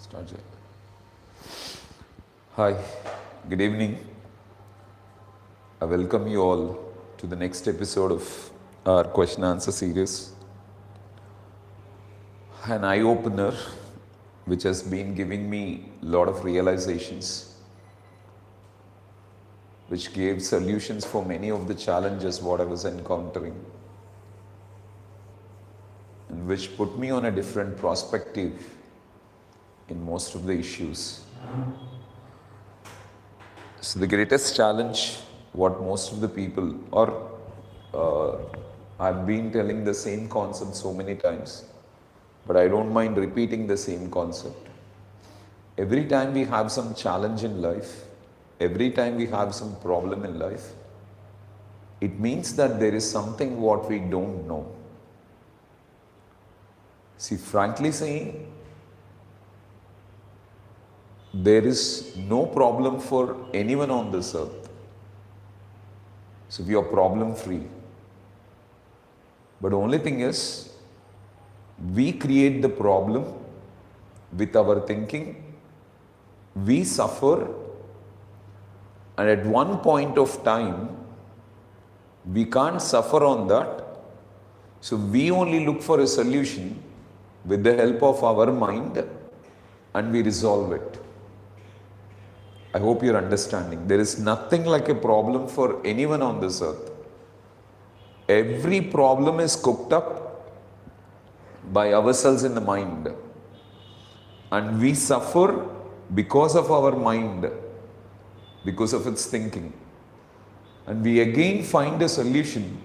Start it. Hi, good evening. I welcome you all to the next episode of our question answer series. An eye opener which has been giving me a lot of realizations, which gave solutions for many of the challenges what I was encountering, and which put me on a different perspective in most of the issues. So the greatest challenge what most of the people, or I've been telling the same concept so many times, but I don't mind repeating the same concept. Every time we have some challenge in life, every time we have some problem in life, it means that there is something what we don't know. See, frankly saying, there is no problem for anyone on this earth. So we are problem free. But the only thing is, we create the problem with our thinking, we suffer, and at one point of time, we can't suffer on that. So we only look for a solution with the help of our mind and we resolve it. I hope you're understanding. There is nothing like a problem for anyone on this earth. Every problem is cooked up by ourselves in the mind. And we suffer because of our mind, because of its thinking. And we again find a solution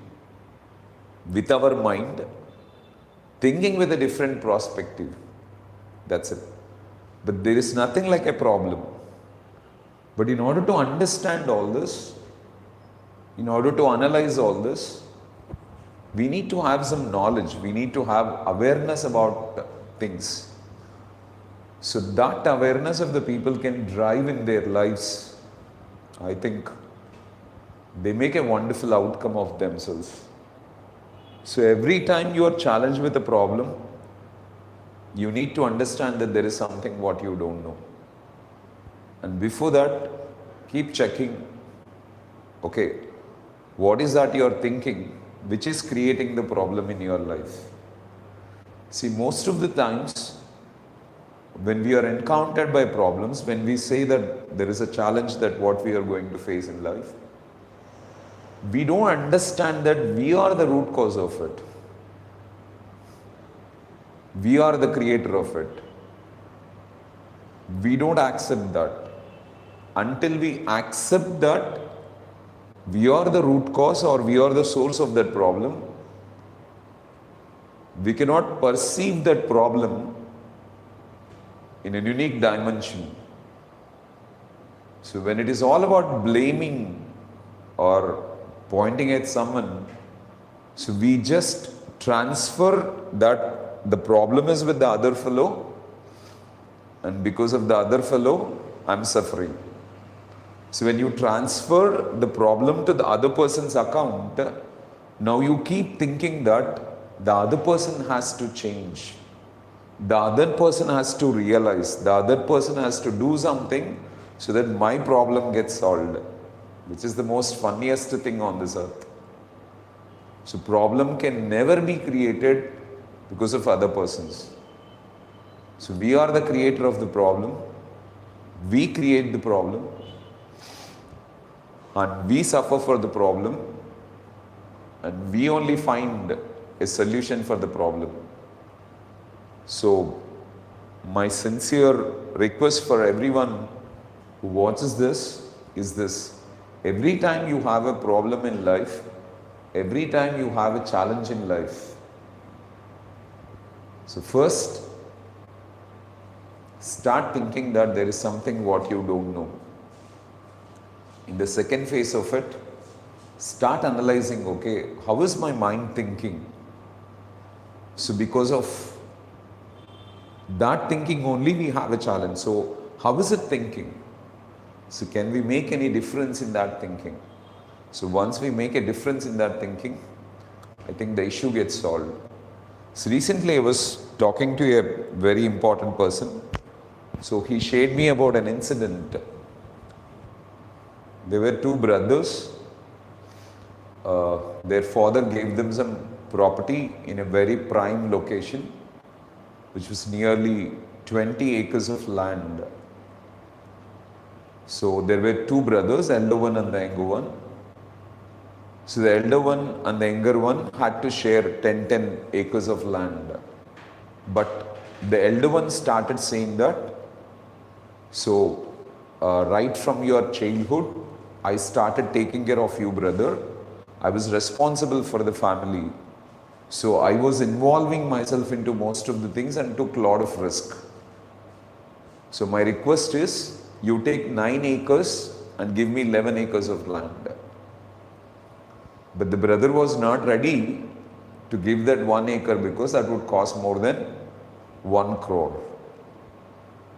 with our mind, thinking with a different perspective. That's it. But there is nothing like a problem. But in order to understand all this, in order to analyze all this, we need to have some knowledge. We need to have awareness about things. So that awareness of the people can drive in their lives. I think they make a wonderful outcome of themselves. So every time you are challenged with a problem, you need to understand that there is something what you don't know. And before that, keep checking, okay, what is that you are thinking which is creating the problem in your life? See, most of the times, when we are encountered by problems, when we say that there is a challenge that what we are going to face in life, we don't understand that we are the root cause of it. We are the creator of it. We don't accept that. Until we accept that we are the root cause or we are the source of that problem, we cannot perceive that problem in a unique dimension. So when it is all about blaming or pointing at someone, so we just transfer that the problem is with the other fellow, and because of the other fellow, I'm suffering. So when you transfer the problem to the other person's account, now you keep thinking that the other person has to change. The other person has to realize, the other person has to do something so that my problem gets solved, which is the most funniest thing on this earth. So problem can never be created because of other persons. So we are the creator of the problem. We create the problem. And we suffer for the problem. And we only find a solution for the problem. So my sincere request for everyone who watches this is this. Every time you have a problem in life, every time you have a challenge in life, so first, start thinking that there is something what you don't know. In the second phase of it, start analyzing, okay, how is my mind thinking? So because of that thinking only we have a challenge. So how is it thinking? So can we make any difference in that thinking? So once we make a difference in that thinking, I think the issue gets solved. So recently I was talking to a very important person. So he shared me about an incident. There were two brothers. Their father gave them some property in a very prime location, which was nearly 20 acres of land. So there were two brothers, elder one and the younger one. So the elder one and the younger one had to share 10 acres of land. But the elder one started saying that, right from your childhood, I started taking care of you, brother. I was responsible for the family. So I was involving myself into most of the things and took a lot of risk. So my request is, you take 9 acres and give me 11 acres of land. But the brother was not ready to give that 1 acre because that would cost more than 1 crore.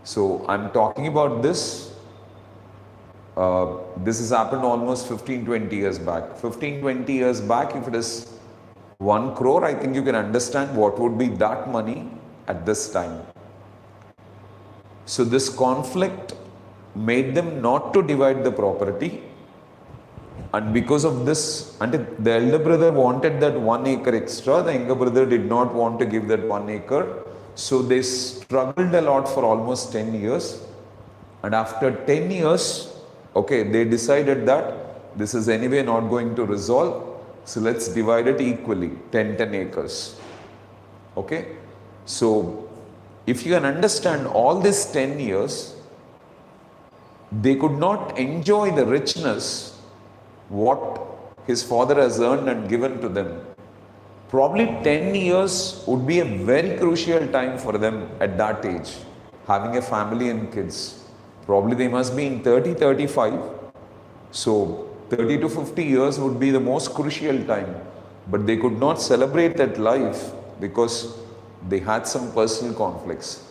So I'm talking about this. This has happened almost 15-20 years back. 15-20 years back, if it is 1 crore, I think you can understand what would be that money at this time. So this conflict made them not to divide the property, and because of this, and the elder brother wanted that 1 acre extra, the younger brother did not want to give that 1 acre. So they struggled a lot for almost 10 years. And after 10 years, they decided that this is anyway not going to resolve. So let's divide it equally, 10 acres. Okay. So if you can understand, all these 10 years, they could not enjoy the richness what his father has earned and given to them. Probably 10 years would be a very crucial time for them at that age, having a family and kids. Probably they must be in 30-35. So 30 to 50 years would be the most crucial time. But they could not celebrate that life because they had some personal conflicts.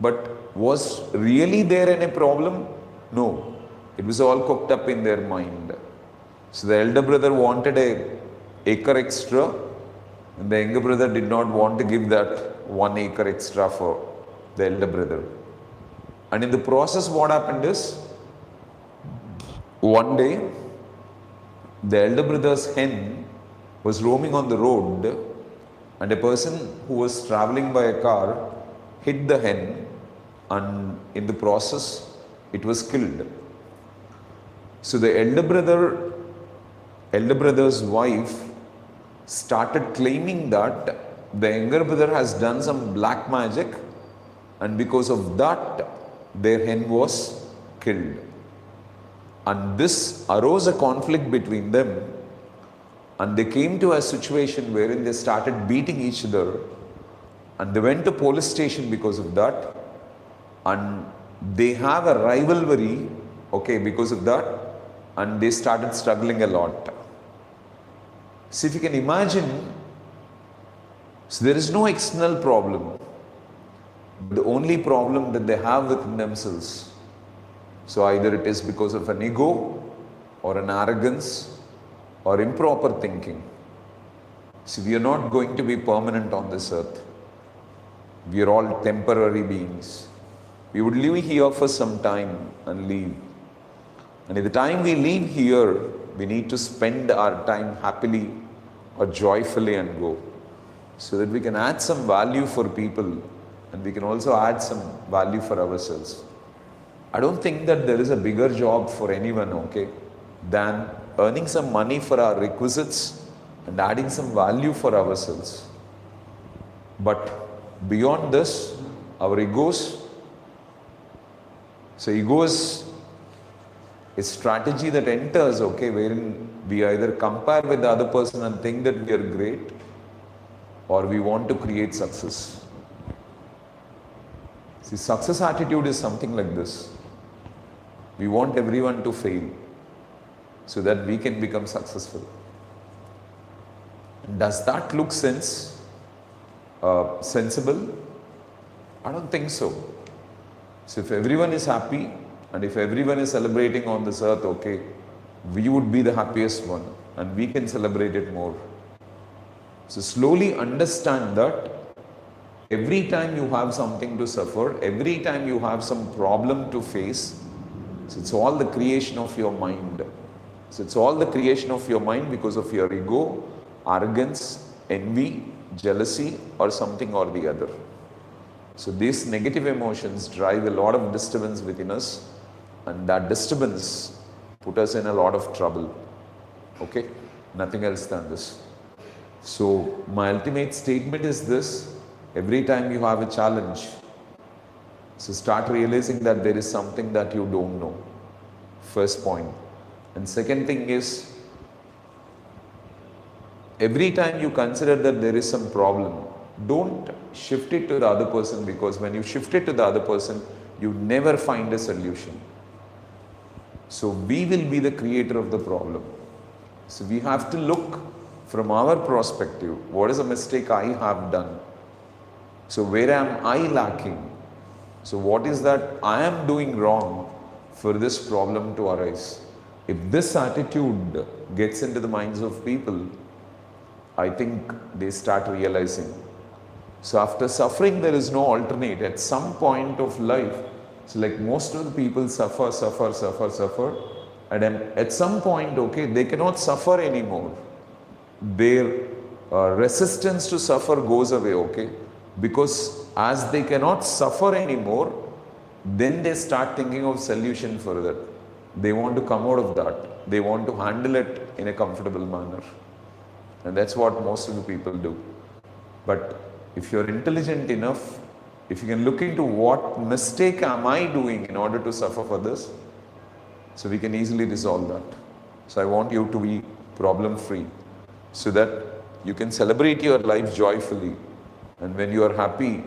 But was really there any problem? No. It was all cooked up in their mind. So the elder brother wanted an acre extra, and the younger brother did not want to give that 1 acre extra for the elder brother. And in the process, what happened is, one day, the elder brother's hen was roaming on the road, and a person who was traveling by a car hit the hen, and in the process, it was killed. So the elder brother's wife started claiming that the younger brother has done some black magic, and because of that, their hen was killed. And this arose a conflict between them, and they came to a situation wherein they started beating each other, and they went to police station because of that, and they have a rivalry, because of that, and they started struggling a lot. So if you can imagine, so there is no external problem. The only problem that they have within themselves. So either it is because of an ego or an arrogance or improper thinking. So we are not going to be permanent on this earth. We are all temporary beings. We would live here for some time and leave. And at the time we leave here, we need to spend our time happily or joyfully and go, so that we can add some value for people, and we can also add some value for ourselves. I don't think that there is a bigger job for anyone, than earning some money for our requisites and adding some value for ourselves. But beyond this, our egos, so ego is a strategy that enters, wherein we either compare with the other person and think that we are great, or we want to create success. See, success attitude is something like this. We want everyone to fail so that we can become successful. Does that look sensible? I don't think so. So if everyone is happy and if everyone is celebrating on this earth, we would be the happiest one and we can celebrate it more. So slowly understand that Every time you have something to suffer, every time you have some problem to face, so it's all the creation of your mind. So it's all the creation of your mind because of your ego, arrogance, envy, jealousy, or something or the other. So these negative emotions drive a lot of disturbance within us, and that disturbance put us in a lot of trouble. Okay? Nothing else than this. So my ultimate statement is this: every time you have a challenge, so start realizing that there is something that you don't know. First point. And second thing is, every time you consider that there is some problem, don't shift it to the other person, because when you shift it to the other person, you never find a solution. So we will be the creator of the problem. So we have to look from our perspective. What is a mistake I have done? So where am I lacking? So what is that I am doing wrong for this problem to arise? If this attitude gets into the minds of people, I think they start realizing. So after suffering, there is no alternate. At some point of life, so like most of the people suffer, and at some point, okay, they cannot suffer anymore. Their resistance to suffer goes away, okay? Because as they cannot suffer anymore, then they start thinking of solution for that. They want to come out of that. They want to handle it in a comfortable manner. And that's what most of the people do. But if you're intelligent enough, if you can look into what mistake am I doing in order to suffer for this, so we can easily resolve that. So I want you to be problem free, so that you can celebrate your life joyfully. And when you are happy,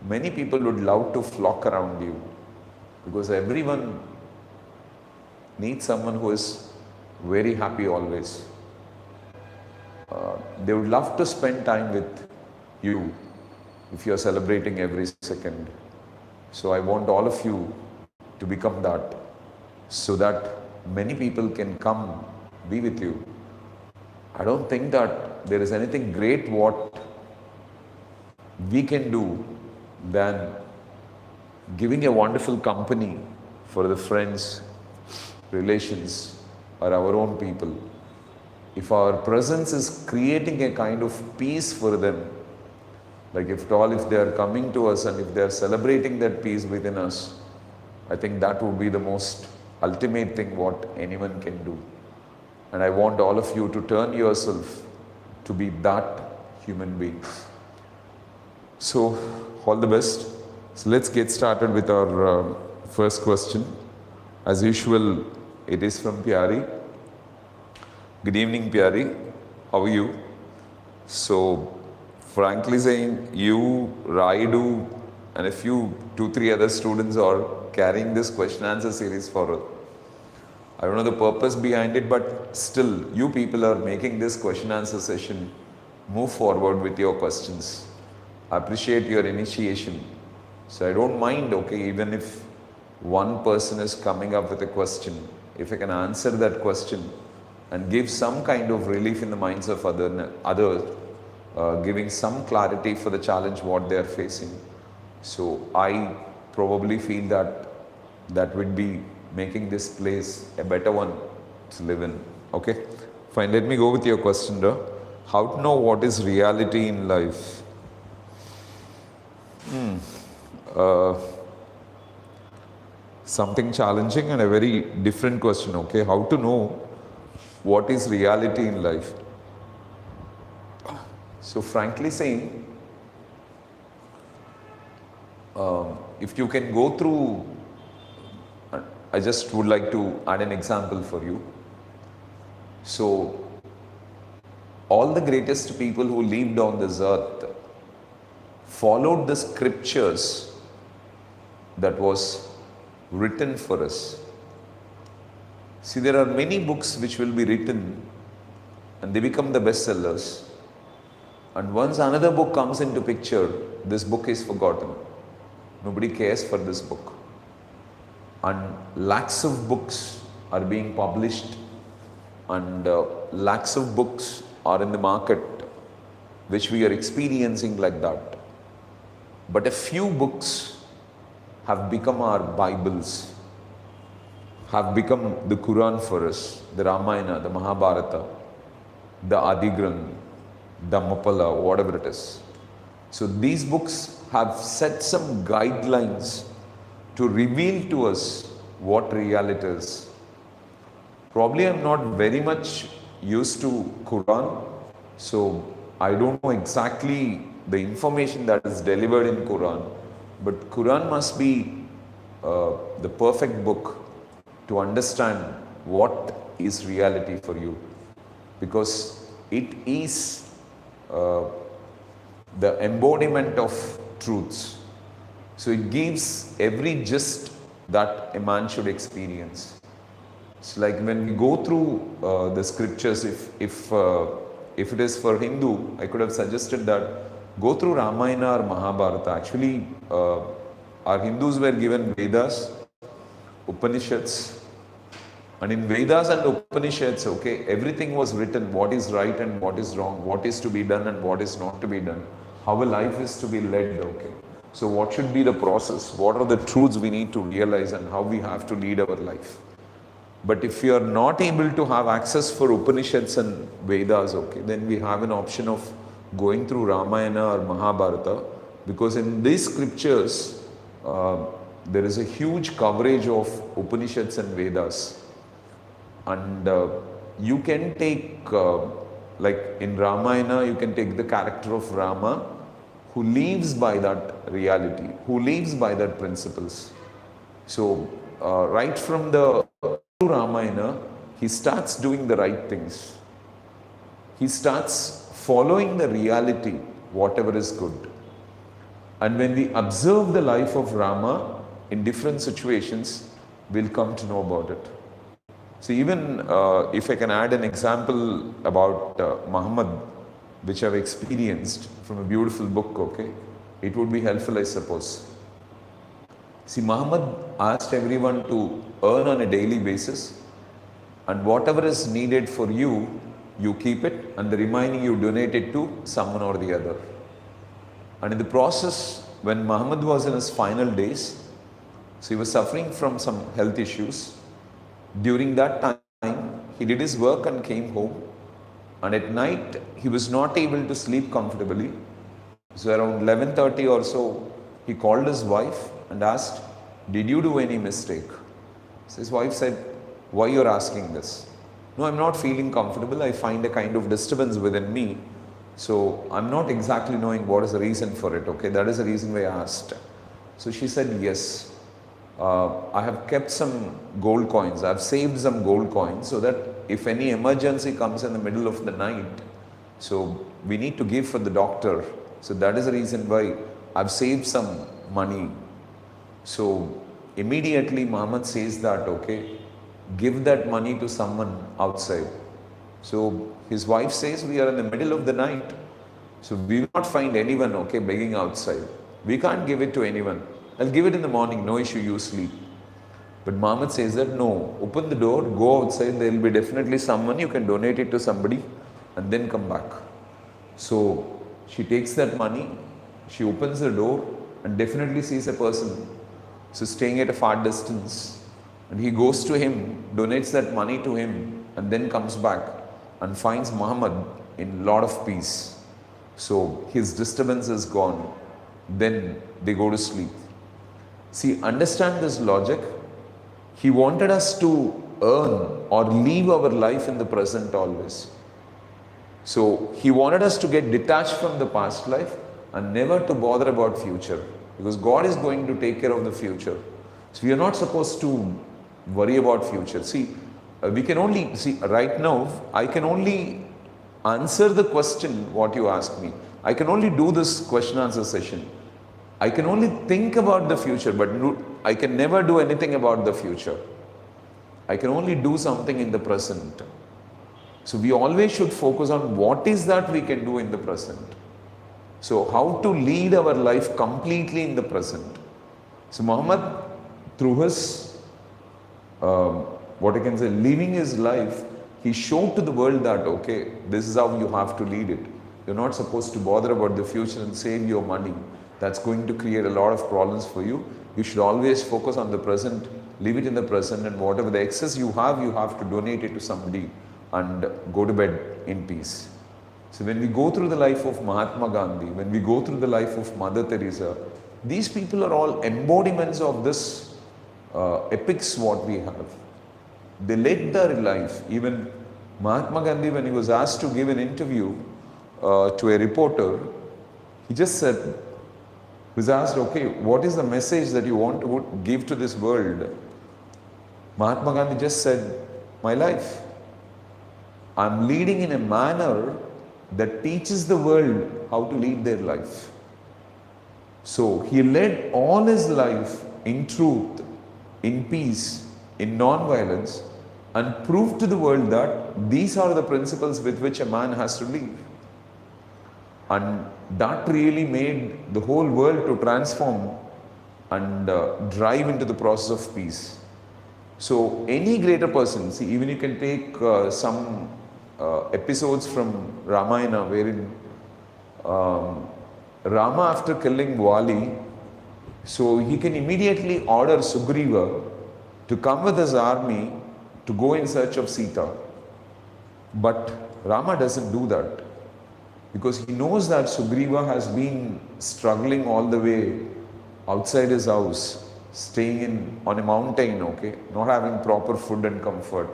many people would love to flock around you, because everyone needs someone who is very happy always. They would love to spend time with you if you are celebrating every second. So I want all of you to become that, so that many people can come be with you. I don't think that there is anything great what we can do than giving a wonderful company for the friends, relations, or our own people. If our presence is creating a kind of peace for them, like if they are coming to us and if they are celebrating that peace within us, I think that would be the most ultimate thing what anyone can do. And I want all of you to turn yourself to be that human being. So, all the best. So let's get started with our first question. As usual, it is from Pyari. Good evening, Pyari. How are you? So, frankly saying, you, Raidu, and a few, 2-3 other students are carrying this question answer series for. I don't know the purpose behind it, but still, you people are making this question answer session move forward with your questions. I appreciate your initiation. So I don't mind, okay, even if one person is coming up with a question, if I can answer that question and give some kind of relief in the minds of others, giving some clarity for the challenge what they are facing. So I probably feel that would be making this place a better one to live in. Okay, fine. Let me go with your question, Ra. How to know what is reality in life? Something challenging and a very different question. Okay, how to know what is reality in life? So frankly saying, if you can go through, I just would like to add an example for you. So all the greatest people who lived on this earth followed the scriptures that was written for us. See, there are many books which will be written and they become the bestsellers. And once another book comes into picture, this book is forgotten. Nobody cares for this book. And lakhs of books are being published, and lakhs of books are in the market, which we are experiencing like that. But a few books have become our Bibles, have become the Quran for us, the Ramayana, the Mahabharata, the Adigran, Dhammapala, whatever it is. So these books have set some guidelines to reveal to us what reality is. Probably I'm not very much used to Quran, so I don't know exactly the information that is delivered in Quran, but Quran must be the perfect book to understand what is reality for you, because it is the embodiment of truths. So it gives every gist that a man should experience. It's like when we go through the scriptures, if it is for Hindu, I could have suggested that go through Ramayana or Mahabharata. Actually, our Hindus were given Vedas, Upanishads, and in Vedas and Upanishads, okay, everything was written, what is right and what is wrong, what is to be done and what is not to be done, how a life is to be led, okay. So what should be the process, what are the truths we need to realize and how we have to lead our life. But if you are not able to have access for Upanishads and Vedas, okay, then we have an option of going through Ramayana or Mahabharata, because in these scriptures, there is a huge coverage of Upanishads and Vedas. And you can take, like in Ramayana, you can take the character of Rama, who lives by that reality, who lives by that principles. So right from the Ramayana, he starts doing the right things. He starts following the reality, whatever is good. And when we observe the life of Rama in different situations, we'll come to know about it. So even if I can add an example about Muhammad, which I've experienced from a beautiful book, okay, it would be helpful, I suppose. See, Muhammad asked everyone to earn on a daily basis, and whatever is needed for you, you keep it, and the remaining you donate it to someone or the other. And in the process, when Muhammad was in his final days, so he was suffering from some health issues. During that time, he did his work and came home. And at night, he was not able to sleep comfortably. So around 11:30 or so, he called his wife and asked, "Did you do any mistake?" So his wife said, "Why you're asking this?" "No, I'm not feeling comfortable. I find a kind of disturbance within me. So I'm not exactly knowing what is the reason for it. Okay, that is the reason why I asked." So she said, "Yes. I have kept some gold coins. I have saved some gold coins so that if any emergency comes in the middle of the night, so we need to give for the doctor. So that is the reason why I've saved some money." So immediately Muhammad says that, okay, give that money to someone outside. So his wife says, "We are in the middle of the night. So we will not find anyone, okay, begging outside. We can't give it to anyone. I'll give it in the morning, no issue, you sleep." But Muhammad says that, "No, open the door, go outside, there will be definitely someone, you can donate it to somebody and then come back." So she takes that money, she opens the door and definitely sees a person, so staying at a far distance. And he goes to him, donates that money to him, and then comes back and finds Muhammad in lot of peace. So his disturbance is gone. Then they go to sleep. See, understand this logic. He wanted us to earn or live our life in the present always. So he wanted us to get detached from the past life and never to bother about future, because God is going to take care of the future. So we are not supposed to worry about future. See, we can only, see right now, I can only answer the question what you ask me. I can only do this question answer session. I can only think about the future, but I can never do anything about the future. I can only do something in the present. So we always should focus on what is that we can do in the present. So how to lead our life completely in the present. So Muhammad, through his, what I can say, living his life, he showed to the world that, okay, this is how you have to lead it. You're not supposed to bother about the future and save your money. That's going to create a lot of problems for you. You should always focus on the present, leave it in the present, and whatever the excess you have to donate it to somebody and go to bed in peace. So when we go through the life of Mahatma Gandhi, when we go through the life of Mother Teresa, these people are all embodiments of this epics what we have. They led their life. Even Mahatma Gandhi, when he was asked to give an interview to a reporter, he just said, he was asked, okay, what is the message that you want to give to this world? Mahatma Gandhi just said, my life. I'm leading in a manner that teaches the world how to lead their life. So he led all his life in truth, in peace, in non-violence, and proved to the world that these are the principles with which a man has to live. And that really made the whole world to transform and drive into the process of peace. So any greater person, see, even you can take some episodes from Ramayana wherein Rama, after killing Vali, so he can immediately order Sugriva to come with his army to go in search of Sita. But Rama doesn't do that because he knows that Sugriva has been struggling all the way outside his house, staying on a mountain, okay, not having proper food and comfort.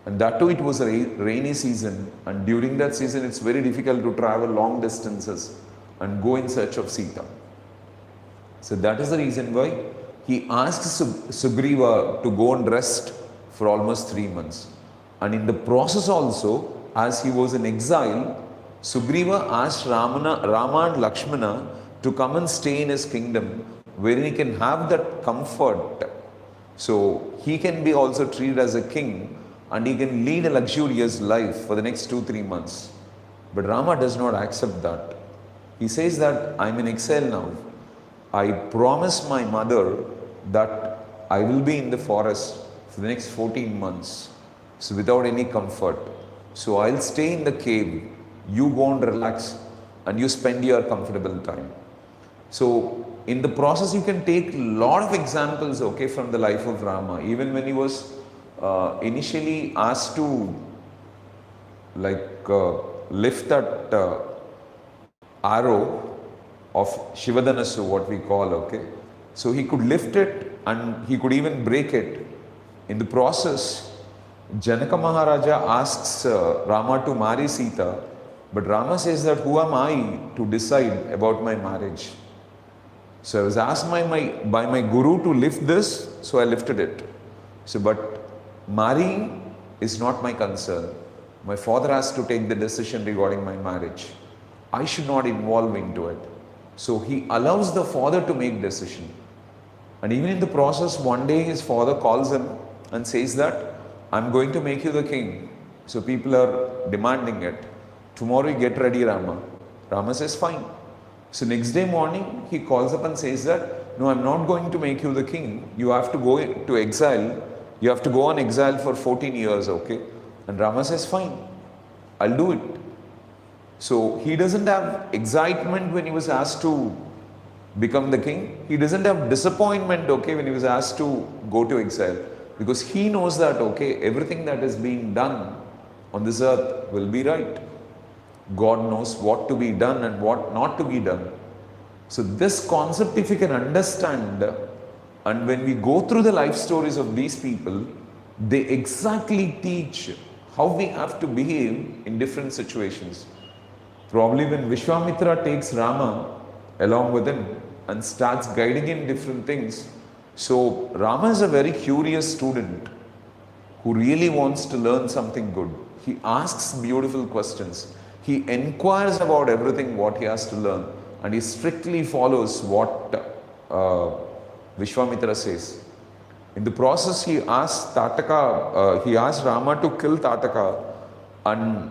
And that too, it was a rainy season, and during that season it's very difficult to travel long distances and go in search of Sita. So that is the reason why he asked Sugriva to go and rest for almost 3 months. And in the process also, as he was in exile, Sugriva asked Rama and Lakshmana to come and stay in his kingdom wherein he can have that comfort. So he can be also treated as a king and he can lead a luxurious life for the next 2-3 months. But Rama does not accept that. He says that I'm in exile now. I promised my mother that I will be in the forest for the next 14 months, so without any comfort. So I'll stay in the cave. You go and relax and you spend your comfortable time. So in the process, you can take a lot of examples, okay, from the life of Rama. Even when he was initially asked to lift that arrow of Shivadanasu, what we call, okay. So he could lift it and he could even break it. In the process, Janaka Maharaja asks Rama to marry Sita, but Rama says that who am I to decide about my marriage? So I was asked by my guru to lift this, so I lifted it. So, but marrying is not my concern. My father has to take the decision regarding my marriage. I should not involve into it. So he allows the father to make decision. And even in the process, one day his father calls him and says that, I'm going to make you the king. So people are demanding it. Tomorrow you get ready, Rama. Rama says, fine. So next day morning, he calls up and says that, no, I'm not going to make you the king. You have to go to exile. You have to go on exile for 14 years, okay? And Rama says, fine, I'll do it. So he doesn't have excitement when he was asked to become the king. He doesn't have disappointment, okay, when he was asked to go to exile. Because he knows that, okay, everything that is being done on this earth will be right. God knows what to be done and what not to be done. So this concept, if you can understand, and when we go through the life stories of these people, they exactly teach how we have to behave in different situations. Probably when Vishwamitra takes Rama along with him and starts guiding him different things. So Rama is a very curious student who really wants to learn something good. He asks beautiful questions. He inquires about everything what he has to learn, and he strictly follows what Vishwamitra says. In the process, he asked Rama to kill Tataka, and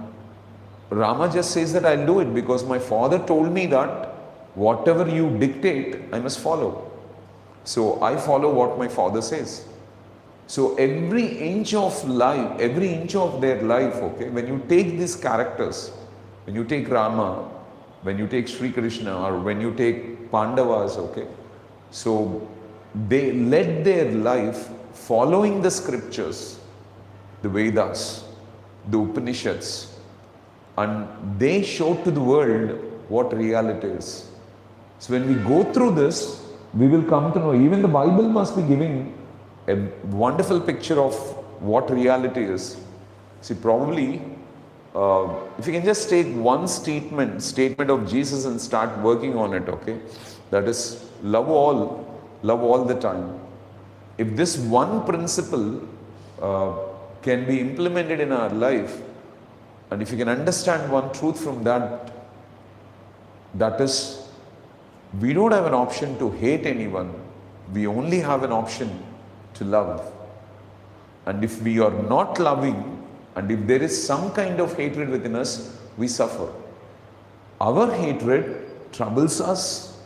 Rama just says that I'll do it because my father told me that whatever you dictate, I must follow. So I follow what my father says. So every inch of life, every inch of their life, okay, when you take these characters, when you take Rama, when you take Sri Krishna or when you take Pandavas, okay, so they led their life following the scriptures, the Vedas, the Upanishads, and they showed to the world what reality is. So when we go through this, we will come to know, even the Bible must be giving a wonderful picture of what reality is. See, probably, if you can just take one statement of Jesus and start working on it, okay? That is, love all the time. If this one principle can be implemented in our life, and if you can understand one truth from that, that is, we don't have an option to hate anyone. We only have an option to love. And if we are not loving, and if there is some kind of hatred within us, we suffer. Our hatred troubles us,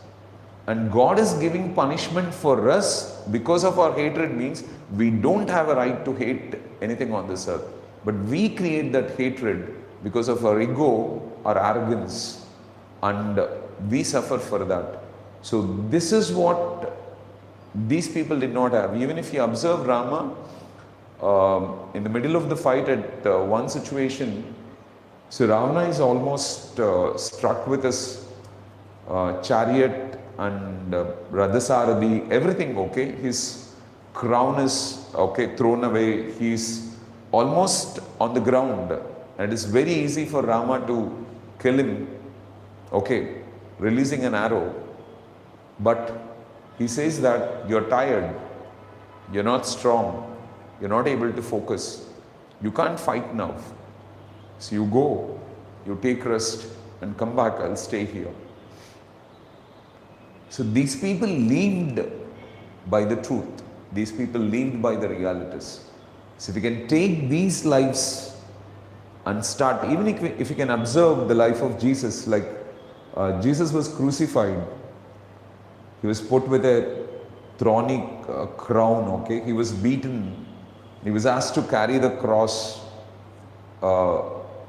and God is giving punishment for us because of our hatred. Means we don't have a right to hate anything on this earth. But we create that hatred because of our ego, our arrogance, and we suffer for that. So this is what these people did not have. Even if you observe Rama, in the middle of the fight at one situation, so Ravana is almost struck with his chariot and Radhasarathi, everything, okay. His crown is, okay, thrown away. He's almost on the ground. And it is very easy for Rama to kill him, okay, releasing an arrow. But he says that you're tired, you're not strong, you're not able to focus, you can't fight now. So you go, you take rest and come back, I'll stay here. So these people lived by the truth. These people lived by the realities. So if we can take these lives and start, even if you can observe the life of Jesus, like Jesus was crucified. He was put with a thorny crown, okay. He was beaten. He was asked to carry the cross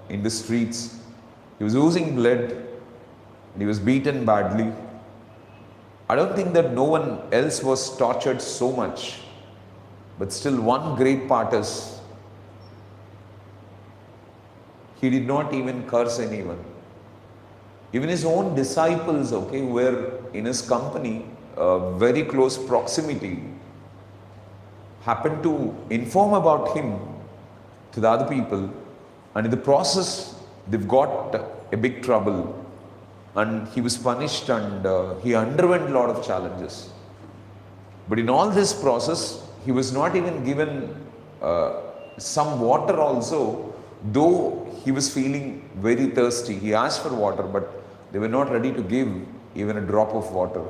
in the streets. He was oozing blood and he was beaten badly. I don't think that no one else was tortured so much, but still one great part is he did not even curse anyone. Even his own disciples, okay, who were in his company, very close proximity, happened to inform about him to the other people, and in the process they've got a big trouble, and he was punished, and he underwent a lot of challenges. But in all this process, he was not even given some water also, though he was feeling very thirsty. He asked for water, but they were not ready to give even a drop of water.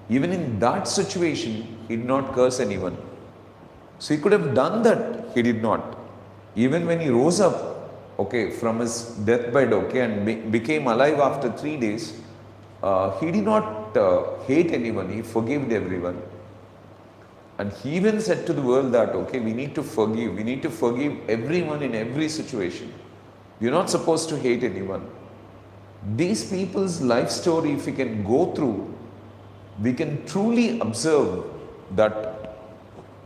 Even in that situation, he did not curse anyone. So he could have done that, he did not. Even when he rose up, okay, from his deathbed, okay, and became alive after 3 days, he did not hate anyone, he forgave everyone. And he even said to the world that, okay, we need to forgive everyone in every situation. You're not supposed to hate anyone. These people's life story, if we can go through, we can truly observe that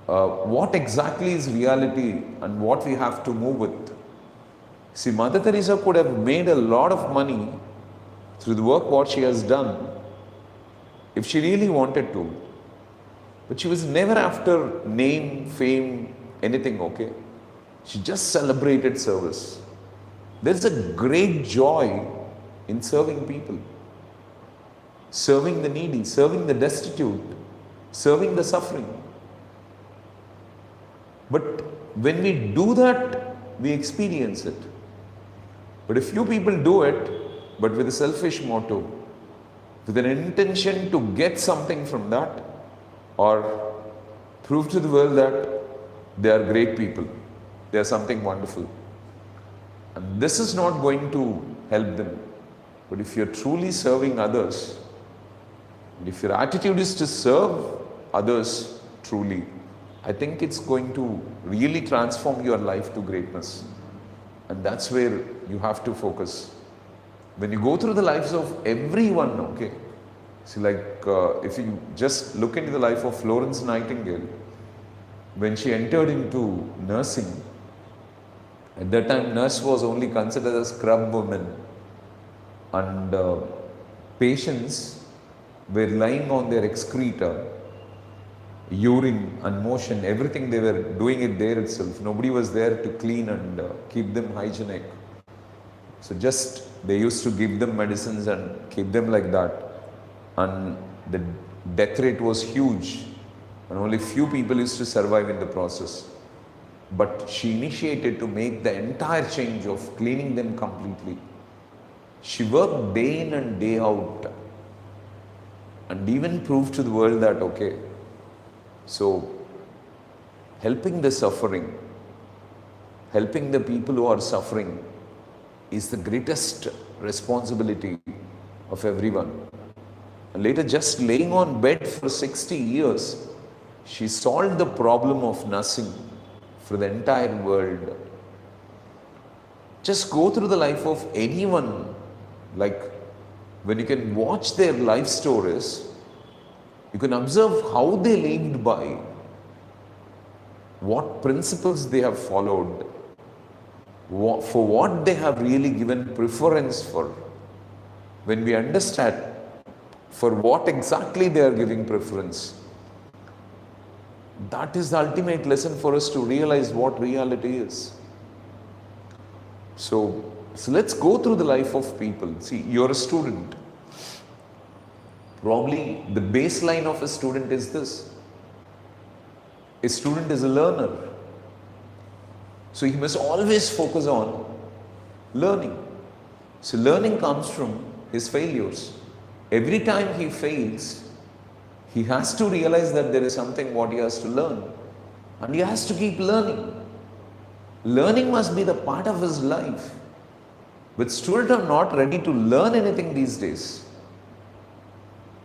what exactly is reality and what we have to move with. See, Mother Teresa could have made a lot of money through the work what she has done if she really wanted to. But she was never after name, fame, anything, okay? She just celebrated service. There's a great joy in serving people. Serving the needy, serving the destitute, serving the suffering. But when we do that, we experience it. But if few people do it, but with a selfish motive, with an intention to get something from that, or prove to the world that they are great people, they are something wonderful, and this is not going to help them. But if you're truly serving others, and if your attitude is to serve others truly, I think it's going to really transform your life to greatness. And that's where you have to focus. When you go through the lives of everyone, okay, see, like if you just look into the life of Florence Nightingale, when she entered into nursing, at that time nurse was only considered a scrub woman, and patients were lying on their excreta, urine and motion, everything, they were doing it there itself. Nobody was there to clean and keep them hygienic. So just they used to give them medicines and keep them like that, and the death rate was huge and only few people used to survive in the process. But she initiated to make the entire change of cleaning them completely. She worked day in and day out and even proved to the world that, okay, so helping the suffering, helping the people who are suffering is the greatest responsibility of everyone. And later, just laying on bed for 60 years, she solved the problem of nursing for the entire world. Just go through the life of anyone, like when you can watch their life stories, you can observe how they lived by, what principles they have followed, for what they have really given preference for. When we understand for what exactly they are giving preference, that is the ultimate lesson for us to realize what reality is. So let's go through the life of people. See, you're a student. Probably the baseline of a student is this. A student is a learner. So he must always focus on learning. So learning comes from his failures. Every time he fails, he has to realize that there is something what he has to learn. And he has to keep learning. Learning must be the part of his life. But students are not ready to learn anything these days.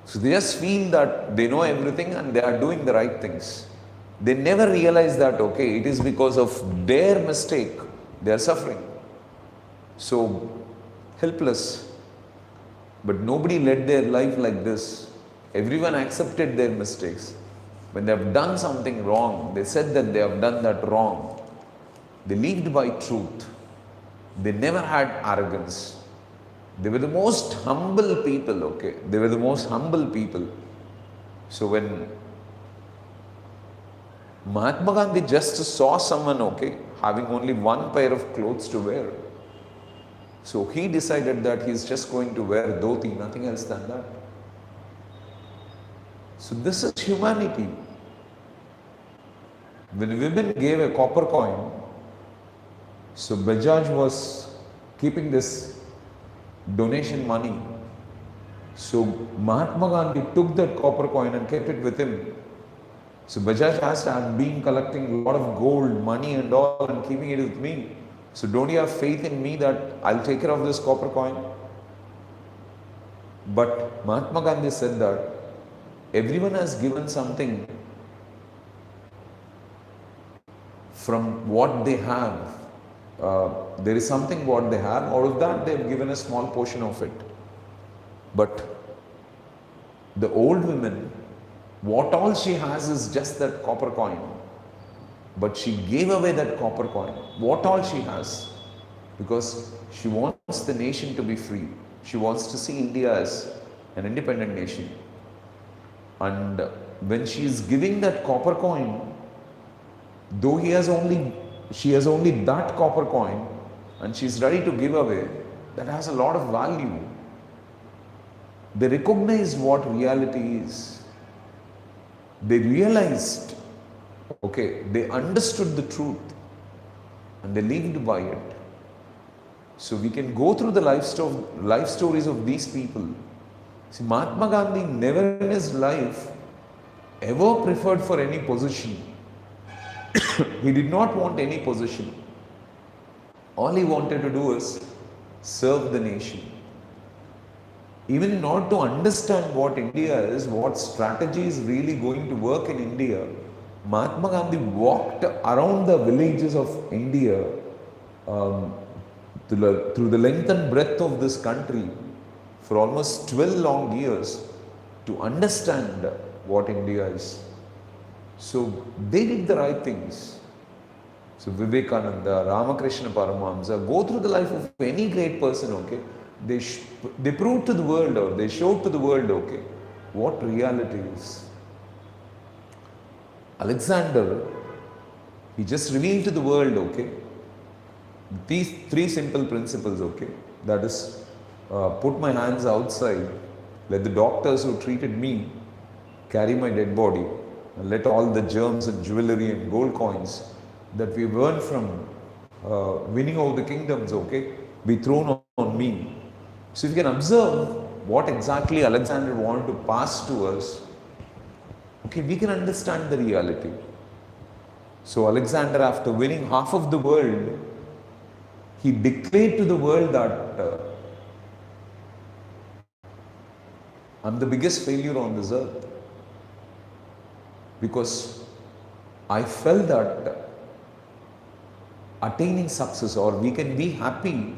So they just feel that they know everything and they are doing the right things. They never realize that, okay, it is because of their mistake they are suffering. So helpless. But nobody led their life like this. Everyone accepted their mistakes. When they have done something wrong, they said that they have done that wrong. They lived by truth. They never had arrogance. They were the most humble people, okay? They were the most humble people. So when Mahatma Gandhi just saw someone, okay, having only one pair of clothes to wear, so he decided that he's just going to wear dhoti, nothing else than that. So this is humanity. When women gave a copper coin, so Bajaj was keeping this donation money. So Mahatma Gandhi took that copper coin and kept it with him. So Bajaj asked, I've been collecting a lot of gold, money and all and keeping it with me. So don't you have faith in me that I'll take care of this copper coin? But Mahatma Gandhi said that everyone has given something from what they have. There is something what they have, out of that they have given a small portion of it. But the old woman, what all she has is just that copper coin. But she gave away that copper coin, what all she has, because she wants the nation to be free. She wants to see India as an independent nation. And when she is giving that copper coin, though she has only that copper coin and she is ready to give away, that has a lot of value. They recognized what reality is. They realized, okay, they understood the truth and they lived by it. So we can go through the life stories of these people. See, Mahatma Gandhi never in his life ever preferred for any position. He did not want any position. All he wanted to do is serve the nation. Even in order to understand what India is, what strategy is really going to work in India, Mahatma Gandhi walked around the villages of India through the length and breadth of this country for almost 12 long years to understand what India is. So they did the right things. So Vivekananda, Ramakrishna Paramahamsa, go through the life of any great person, okay? They proved to the world, or they showed to the world, okay, what reality is. Alexander, he just revealed to the world, okay, these three simple principles, okay, that is, put my hands outside, let the doctors who treated me carry my dead body, and let all the germs and jewelry and gold coins that we earned from winning over the kingdoms, okay, be thrown on me. So if you can observe what exactly Alexander wanted to pass to us, okay, we can understand the reality. So Alexander, after winning half of the world, he declared to the world that I'm the biggest failure on this earth, because I felt that attaining success, or we can be happy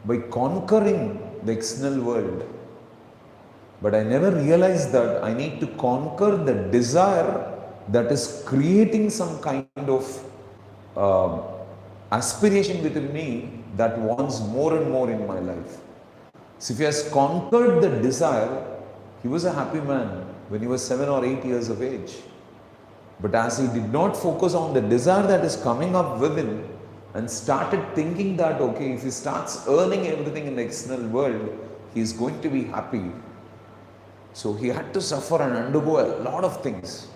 by conquering the external world. But I never realized that I need to conquer the desire that is creating some kind of aspiration within me that wants more and more in my life. So if he has conquered the desire, he was a happy man when he was 7 or 8 years of age. But as he did not focus on the desire that is coming up within, and started thinking that, okay, if he starts earning everything in the external world, he is going to be happy. So he had to suffer and undergo a lot of things.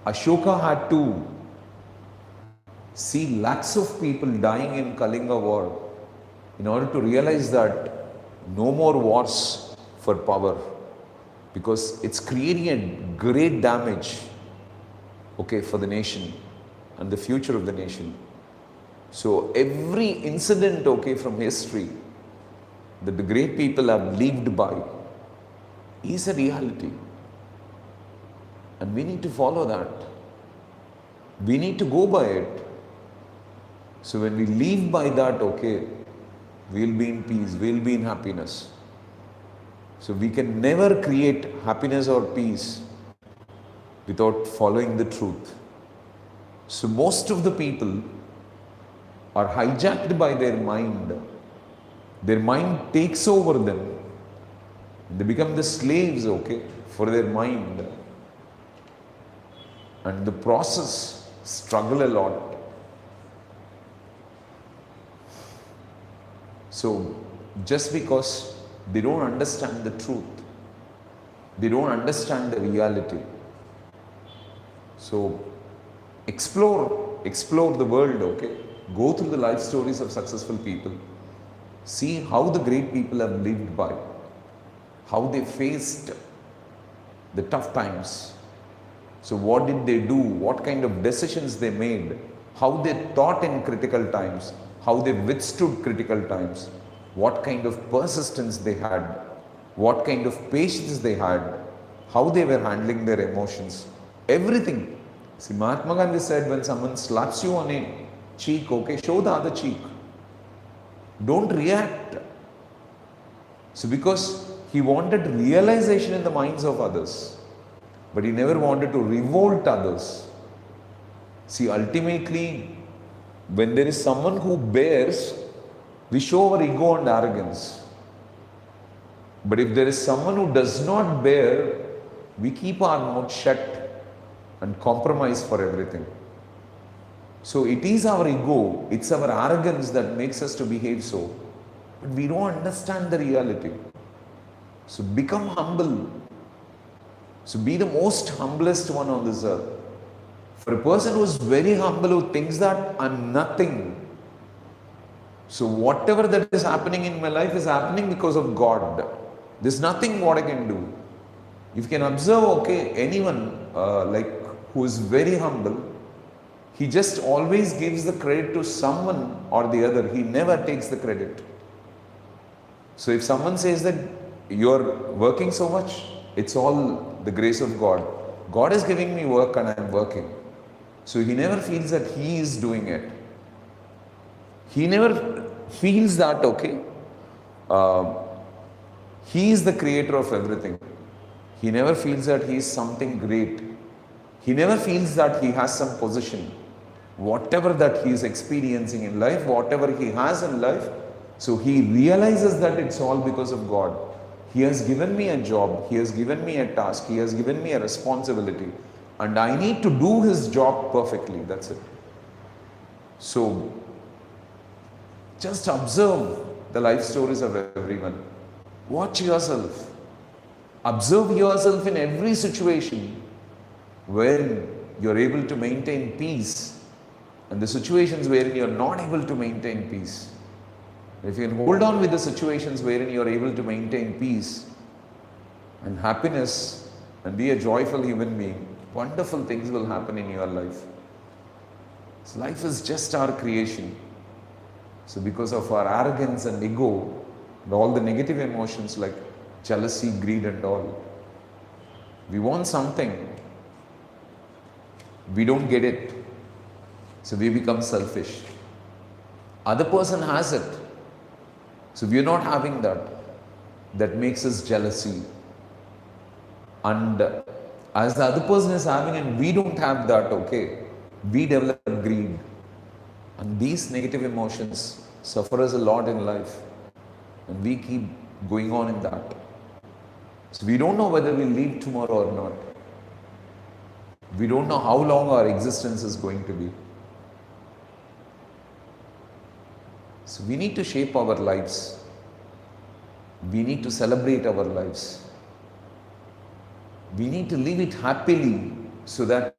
Ashoka had to see lakhs of people dying in Kalinga war in order to realize that no more wars for power, because it's creating a great damage, okay, for the nation and the future of the nation. So every incident, okay, from history that the great people have lived by is a reality. And we need to follow that. We need to go by it. So when we live by that, okay, we'll be in peace, we'll be in happiness. So we can never create happiness or peace without following the truth. So most of the people are hijacked by their mind. Their mind takes over them. They become the slaves, okay, for their mind. And the process struggle a lot. So just because they don't understand the truth, they don't understand the reality. So explore the world, okay? Go through the life stories of successful people. See how the great people have lived by, how they faced the tough times. So what did they do? What kind of decisions they made? How they thought in critical times? How they withstood critical times? What kind of persistence they had? What kind of patience they had? How they were handling their emotions? Everything. See, Mahatma Gandhi said, when someone slaps you on a cheek, okay, show the other cheek. Don't react. So because he wanted realization in the minds of others, but he never wanted to revolt others. See, ultimately, when there is someone who bears, we show our ego and arrogance. But if there is someone who does not bear, we keep our mouth shut and compromise for everything. So it is our ego, it's our arrogance that makes us to behave so. But we don't understand the reality. So become humble. So be the most humblest one on this earth. For a person who is very humble, who thinks that I'm nothing, so whatever that is happening in my life is happening because of God. There's nothing what I can do. If you can observe, okay, anyone who is very humble, he just always gives the credit to someone or the other. He never takes the credit. So if someone says that you're working so much, it's all the grace of God. God is giving me work and I'm working. So he never feels that he is doing it. He never feels that, okay, he is the creator of everything. He never feels that he is something great. He never feels that he has some position. Whatever that he is experiencing in life, whatever he has in life, so he realizes that it's all because of God. He has given me a job, he has given me a task, he has given me a responsibility, and I need to do his job perfectly. That's it. So just observe the life stories of everyone. Watch yourself. Observe yourself in every situation wherein you're able to maintain peace, and the situations wherein you're not able to maintain peace. If you can hold on with the situations wherein you're able to maintain peace and happiness and be a joyful human being, wonderful things will happen in your life. So life is just our creation. So because of our arrogance and ego and all the negative emotions like jealousy, greed and all, we want something, we don't get it, so we become selfish. Other person has it, so we are not having that. That makes us jealousy. And as the other person is having and we don't have that, okay, we develop greed. And these negative emotions suffer us a lot in life. And we keep going on in that. So we don't know whether we'll leave tomorrow or not. We don't know how long our existence is going to be. So we need to shape our lives. We need to celebrate our lives. We need to live it happily so that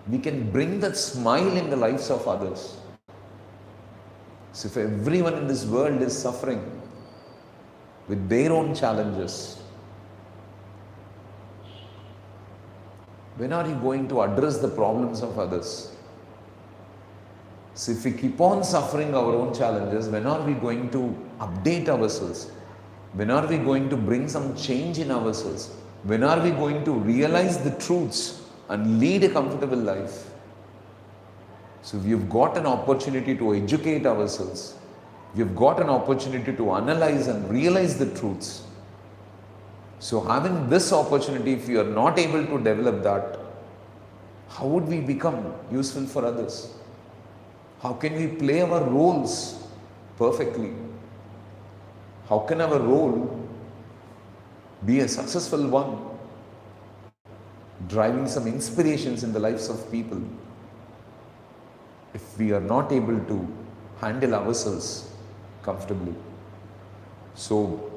we can bring that smile in the lives of others. So if everyone in this world is suffering with their own challenges, when are you going to address the problems of others? So if we keep on suffering our own challenges, when are we going to update ourselves? When are we going to bring some change in ourselves? When are we going to realize the truths and lead a comfortable life? So we've got an opportunity to educate ourselves. We've got an opportunity to analyze and realize the truths. So having this opportunity, if we are not able to develop that, how would we become useful for others? How can we play our roles perfectly? How can our role be a successful one, driving some inspirations in the lives of people, if we are not able to handle ourselves comfortably? So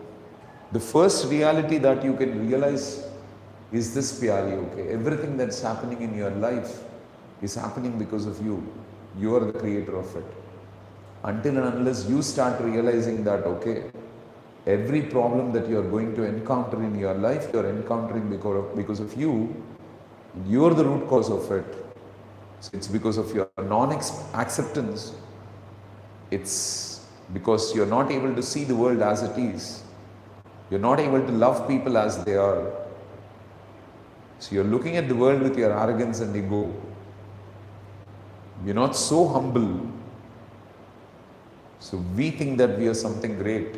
the first reality that you can realize is this, pyari, okay? Everything that's happening in your life is happening because of you. You are the creator of it. Until and unless you start realizing that, okay, every problem that you are going to encounter in your life, you are encountering because of you. You are the root cause of it. So it's because of your non-acceptance. It's because you're not able to see the world as it is. You're not able to love people as they are. So you're looking at the world with your arrogance and ego. You're not so humble. So we think that we are something great.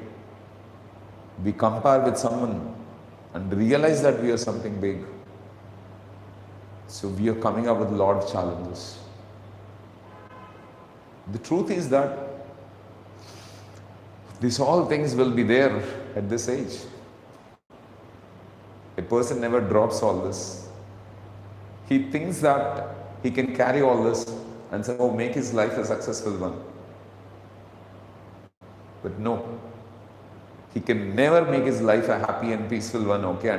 We compare with someone and realize that we are something big. So we are coming up with a lot of challenges. The truth is that these all things will be there at this age. A person never drops all this. He thinks that he can carry all this and somehow make his life a successful one. But no, he can never make his life a happy and peaceful one, okay,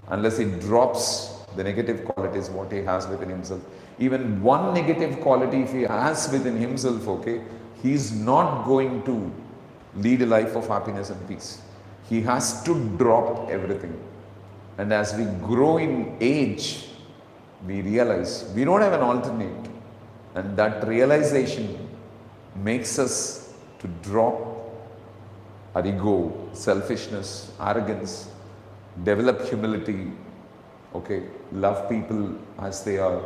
unless he drops the negative qualities what he has within himself. Even one negative quality if he has within himself, okay, he is not going to lead a life of happiness and peace. He has to drop everything. And as we grow in age, we realize we don't have an alternate. And that realization makes us to drop our ego, selfishness, arrogance, develop humility, okay, love people as they are,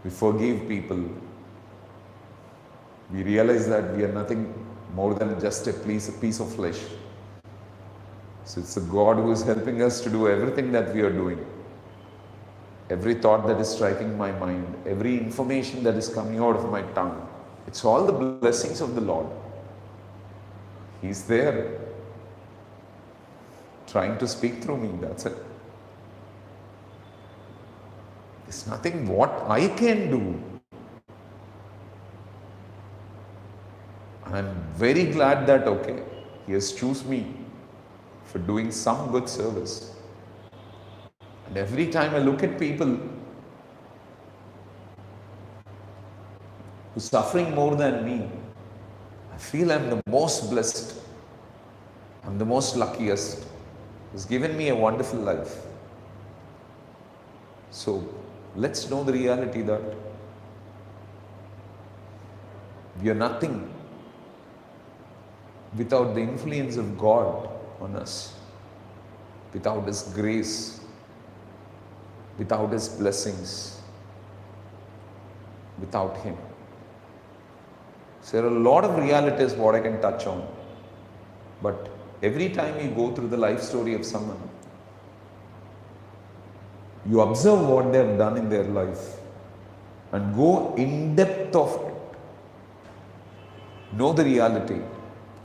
we forgive people, We realize that we are nothing more than just a piece of flesh. So it's a God who is helping us to do everything that we are doing. Every thought that is striking my mind, every information that is coming out of my tongue, it's all the blessings of the Lord. He's there trying to speak through me, that's it. There's nothing what I can do. And I'm very glad that, okay, He has chosen me for doing some good service. And every time I look at people who are suffering more than me, I feel I'm the most blessed. I'm the most luckiest. He's given me a wonderful life. So let's know the reality that we are nothing without the influence of God on us, without His grace, without His blessings, without Him. So there are a lot of realities what I can touch on. But every time you go through the life story of someone, you observe what they have done in their life and go in depth of it. Know the reality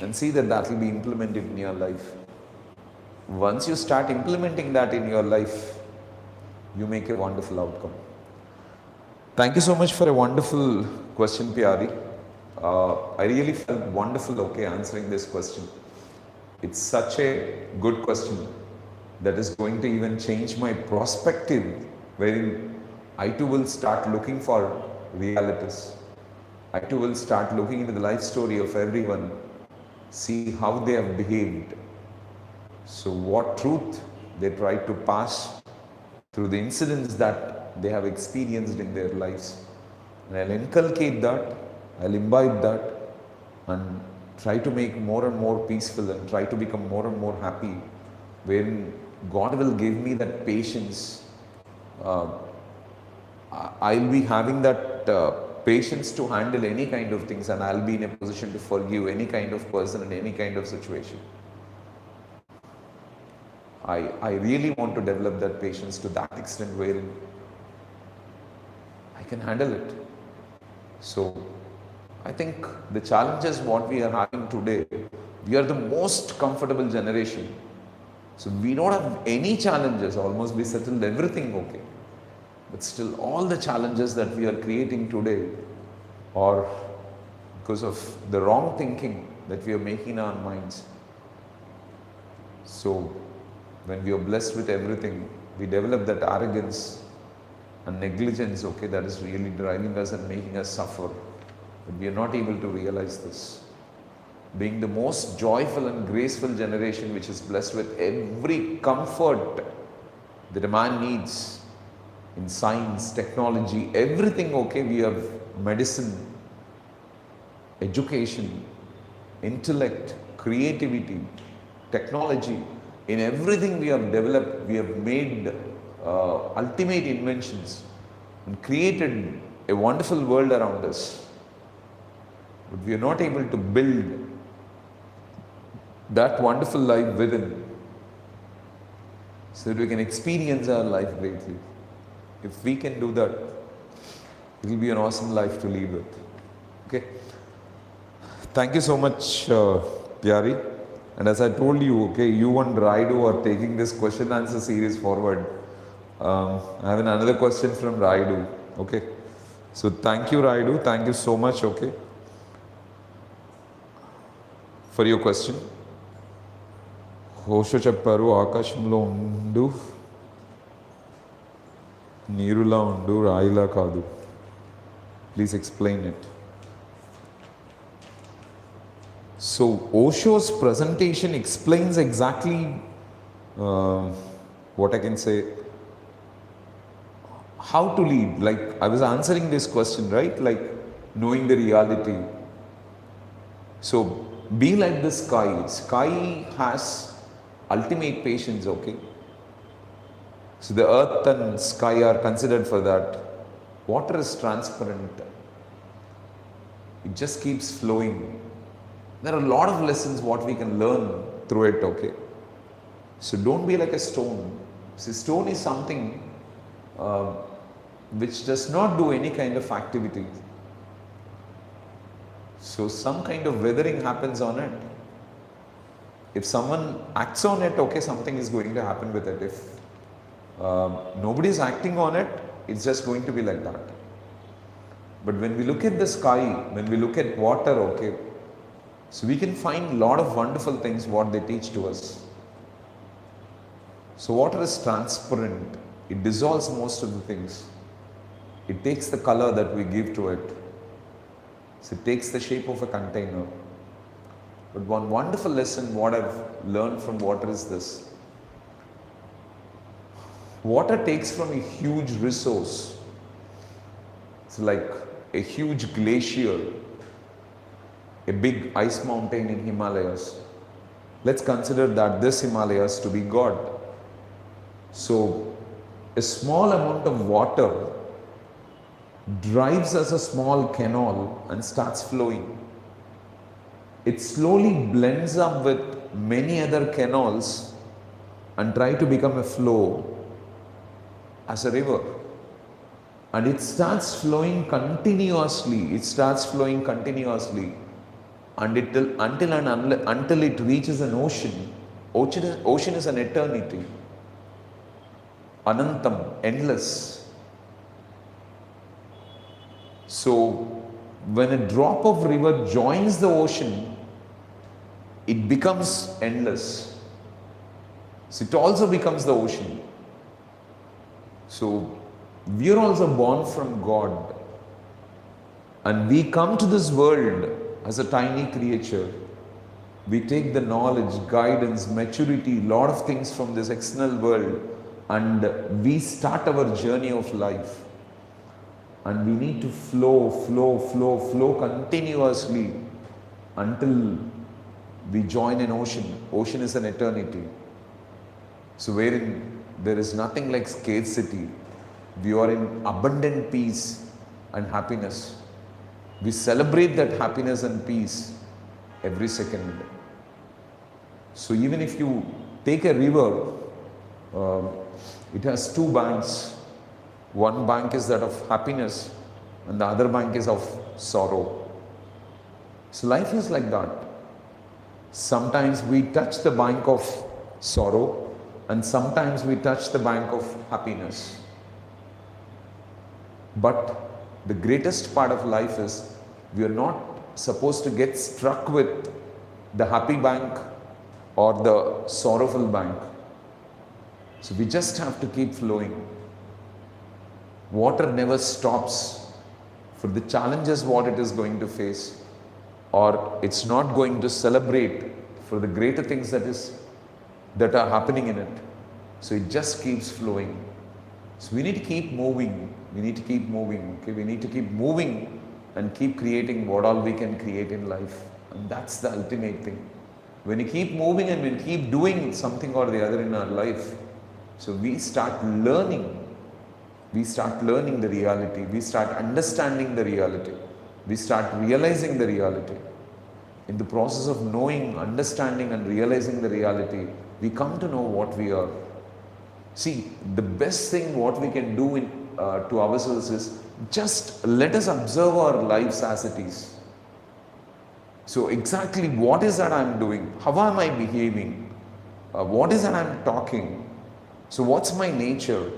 and see that that will be implemented in your life. Once you start implementing that in your life, you make a wonderful outcome. Thank you so much for a wonderful question, Pyari. I really felt wonderful, answering this question. It's such a good question that is going to even change my perspective, wherein I too will start looking for realities. I too will start looking into the life story of everyone, see how they have behaved. So what truth they try to pass through the incidents that they have experienced in their lives. And I'll inculcate that, I'll imbibe that, and try to make more and more peaceful and try to become more and more happy, wherein God will give me that patience. I'll be having that patience to handle any kind of things, and I'll be in a position to forgive any kind of person in any kind of situation. I really want to develop that patience to that extent wherein I can handle it. So I think the challenges what we are having today, we are the most comfortable generation. So we don't have any challenges, almost we settled everything okay. But still all the challenges that we are creating today are because of the wrong thinking that we are making in our minds. So when we are blessed with everything, we develop that arrogance and negligence, that is really driving us and making us suffer. But we are not able to realize this. Being the most joyful and graceful generation which is blessed with every comfort that a man needs in science, technology, everything, we have medicine, education, intellect, creativity, technology. In everything we have developed, we have made ultimate inventions and created a wonderful world around us. But we are not able to build that wonderful life within, so that we can experience our life greatly. If we can do that, it will be an awesome life to live with. Okay. Thank you so much, Pyari. And as I told you, you and Raidu are taking this question answer series forward. I have another question from Raidu. So thank you, Raidu. Thank you so much. For your question. Hosho chepparu akashamlo undu neerula undu raila kaadu. Please explain it. So Osho's presentation explains exactly what I can say, how to lead. Like I was answering this question, right? Like knowing the reality. So be like the sky. Sky has ultimate patience, So the earth and sky are considered for that. Water is transparent. It just keeps flowing. There are a lot of lessons what we can learn through it, okay? So don't be like a stone. See, stone is something which does not do any kind of activity. So some kind of weathering happens on it. If someone acts on it, okay, something is going to happen with it. If nobody is acting on it, it's just going to be like that. But when we look at the sky, when we look at water, okay, so we can find a lot of wonderful things what they teach to us. So water is transparent. It dissolves most of the things. It takes the color that we give to it. So it takes the shape of a container. But one wonderful lesson what I've learned from water is this. Water takes from a huge resource. It's like a huge glacier, a big ice mountain in Himalayas. Let's consider that this Himalayas to be God. So a small amount of water drives as a small canal and starts flowing. It slowly blends up with many other canals and try to become a flow as a river. And it starts flowing continuously. It starts flowing continuously until it reaches an ocean. Ocean is an eternity. Anantam, endless. So when a drop of river joins the ocean, it becomes endless. So it also becomes the ocean. So we are also born from God. And we come to this world as a tiny creature. We take the knowledge, guidance, maturity, lot of things from this external world, and we start our journey of life. And we need to flow continuously until we join an ocean. Ocean is an eternity. So wherein there is nothing like scarcity. We are in abundant peace and happiness. We celebrate that happiness and peace every second. So even if you take a river, it has two banks. One bank is that of happiness and the other bank is of sorrow. So life is like that. Sometimes we touch the bank of sorrow and sometimes we touch the bank of happiness. But the greatest part of life is we are not supposed to get struck with the happy bank or the sorrowful bank. So we just have to keep flowing. Water never stops for the challenges what it is going to face, or it's not going to celebrate for the greater things that are happening in it. So it just keeps flowing. So we need to keep moving. We need to keep moving. Okay? We need to keep moving and keep creating what all we can create in life. And that's the ultimate thing. When you keep moving and when you keep doing something or the other in our life, so we start learning. We start learning the reality. We start understanding the reality. We start realizing the reality. In the process of knowing, understanding and realizing the reality, we come to know what we are. See, the best thing what we can do to ourselves is just let us observe our lives as it is. So exactly what is that I'm doing? How am I behaving? What is that I'm talking? So what's my nature?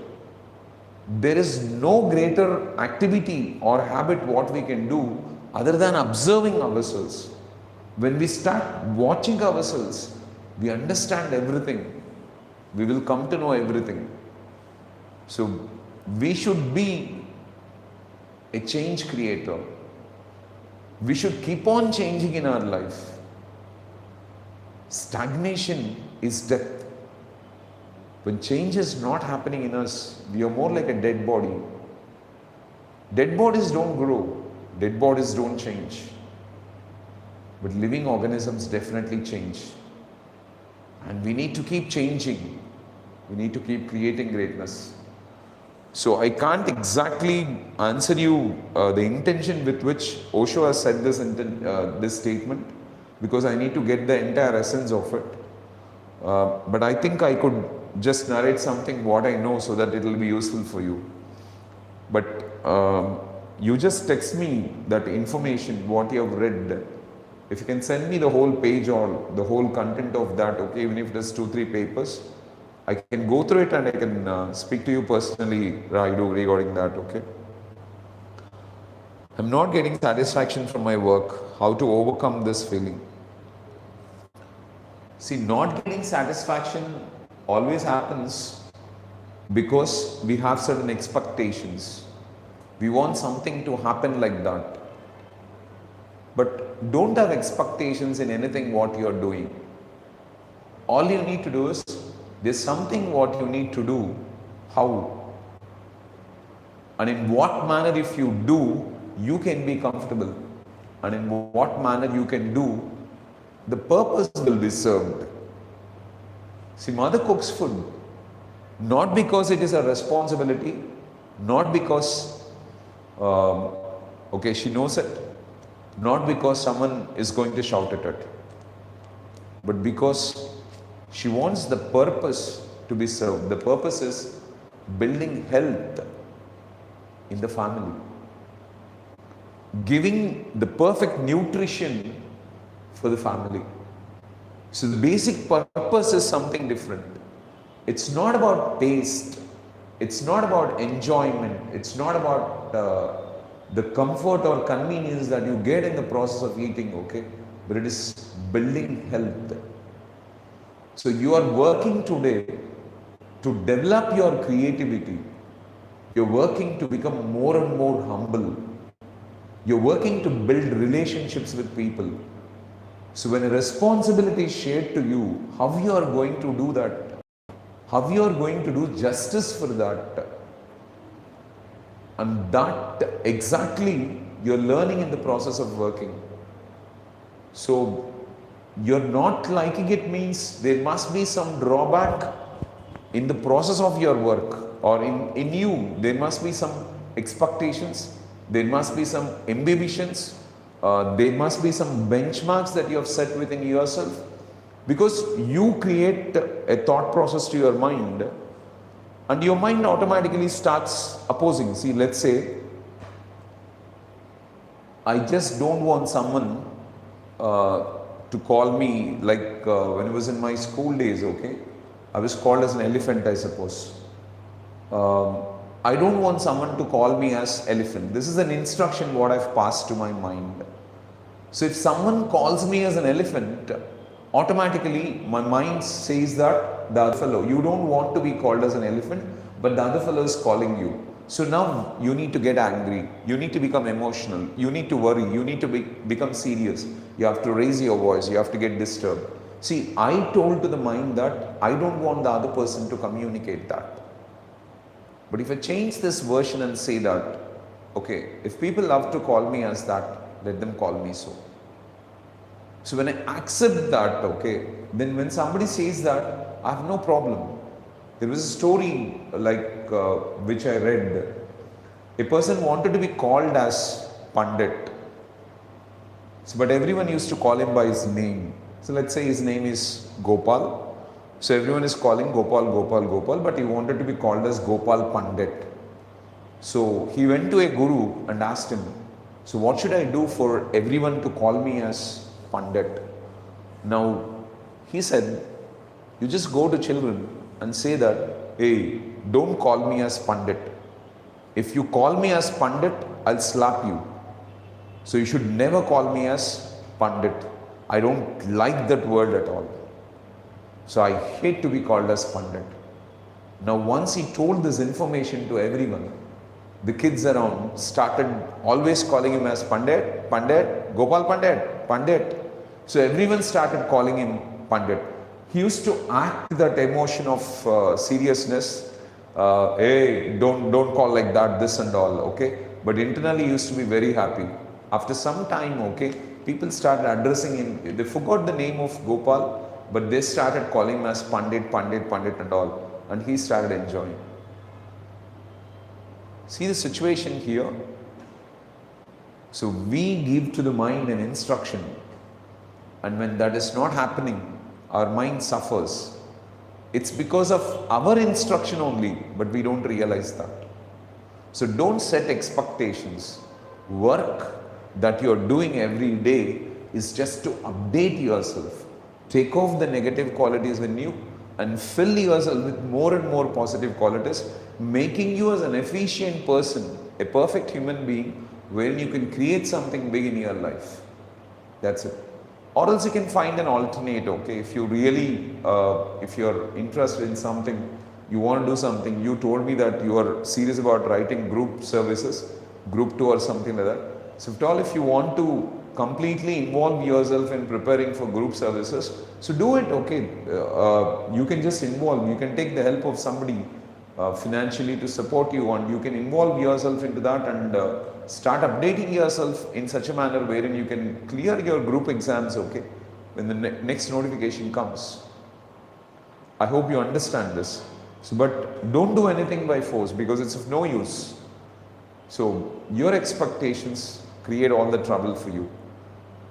There is no greater activity or habit what we can do other than observing ourselves. When we start watching ourselves, we understand everything. We will come to know everything. So we should be a change creator. We should keep on changing in our life. Stagnation is death. When change is not happening in us, we are more like a dead body. Dead bodies don't grow. Dead bodies don't change. But living organisms definitely change. And we need to keep changing. We need to keep creating greatness. So I can't exactly answer you the intention with which Osho has said this statement, because I need to get the entire essence of it. But I think I could just narrate something what I know so that it will be useful for you. But you just text me that information, what you have read. If you can send me the whole page or the whole content of that, okay, even if it is 2-3 papers, I can go through it and I can speak to you personally, Raidu, regarding that, okay? I'm not getting satisfaction from my work. How to overcome this feeling? See, not getting satisfaction always happens because we have certain expectations. We want something to happen like that. But don't have expectations in anything what you are doing. All you need to do is, there's something what you need to do, how? And in what manner if you do, you can be comfortable. And in what manner you can do, the purpose will be served. See, mother cooks food, not because it is a responsibility, not because, okay, she knows it, not because someone is going to shout at it, but because she wants the purpose to be served. The purpose is building health in the family, giving the perfect nutrition for the family. So the basic purpose is something different. It's not about taste, it's not about enjoyment, it's not about the comfort or convenience that you get in the process of eating, okay? But it is building health. So you are working today to develop your creativity. You're working to become more and more humble. You're working to build relationships with people. So when a responsibility is shared to you, how you are going to do that? How you are going to do justice for that? And that exactly you're learning in the process of working. So you're not liking it means there must be some drawback in the process of your work, or in you. There must be some expectations, there must be some ambitions, there must be some benchmarks that you have set within yourself, because you create a thought process to your mind and your mind automatically starts opposing. See, let's say I just don't want someone to call me like when I was in my school days, okay, I was called as an elephant, I suppose. I don't want someone to call me as elephant. This is an instruction what I've passed to my mind. So if someone calls me as an elephant, automatically my mind says that the other fellow, you don't want to be called as an elephant, but the other fellow is calling you. So now you need to get angry, you need to become emotional, you need to worry, you need to become serious, you have to raise your voice, you have to get disturbed. See, I told to the mind that I don't want the other person to communicate that. But if I change this version and say that, okay, if people love to call me as that, let them call me so. So when I accept that, okay, then when somebody says that, I have no problem. There was a story like which I read. A person wanted to be called as Pandit. So, but everyone used to call him by his name. So let's say his name is Gopal. So everyone is calling Gopal, Gopal, Gopal, but he wanted to be called as Gopal Pandit. So he went to a guru and asked him, so what should I do for everyone to call me as Pandit? Now, he said, you just go to children and say that, hey, don't call me as Pandit. If you call me as Pandit, I'll slap you. So you should never call me as Pandit. I don't like that word at all. So I hate to be called as Pandit. Now once he told this information to everyone, the kids around started always calling him as Pandit, Pandit, Gopal Pandit, Pandit. So everyone started calling him Pandit. He used to act that emotion of seriousness. Hey, don't call like that, this and all, okay? But internally he used to be very happy. After some time, okay, people started addressing him. They forgot the name of Gopal, but they started calling him as Pandit, Pandit, Pandit and all. And he started enjoying. See the situation here? So we give to the mind an instruction, and when that is not happening, our mind suffers. It's because of our instruction only, but we don't realize that. So don't set expectations. Work that you're doing every day is just to update yourself. Take off the negative qualities in you and fill yourself with more and more positive qualities, making you as an efficient person, a perfect human being, wherein you can create something big in your life. That's it. Or else you can find an alternate, okay? If you really, if you're interested in something, you want to do something, you told me that you are serious about writing group services, group 2 or something like that. So if you want to completely involve yourself in preparing for group services, so do it, okay? You can just involve, you can take the help of somebody financially to support you, and you can involve yourself into that and start updating yourself in such a manner wherein you can clear your group exams, okay, when the next notification comes. I hope you understand this. So, but don't do anything by force, because it's of no use. So your expectations create all the trouble for you.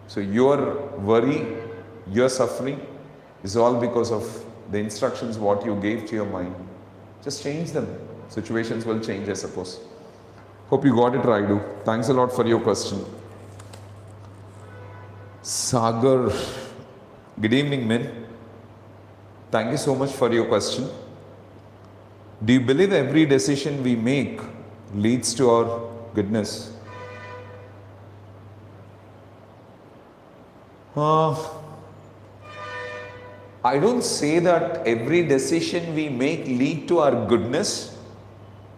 So your worry, your suffering is all because of the instructions what you gave to your mind. Just change them. Situations will change, I suppose. Hope you got it, Raidu. Thanks a lot for your question. Sagar, good evening, men. Thank you so much for your question. Do you believe every decision we make leads to our goodness? I don't say that every decision we make lead to our goodness,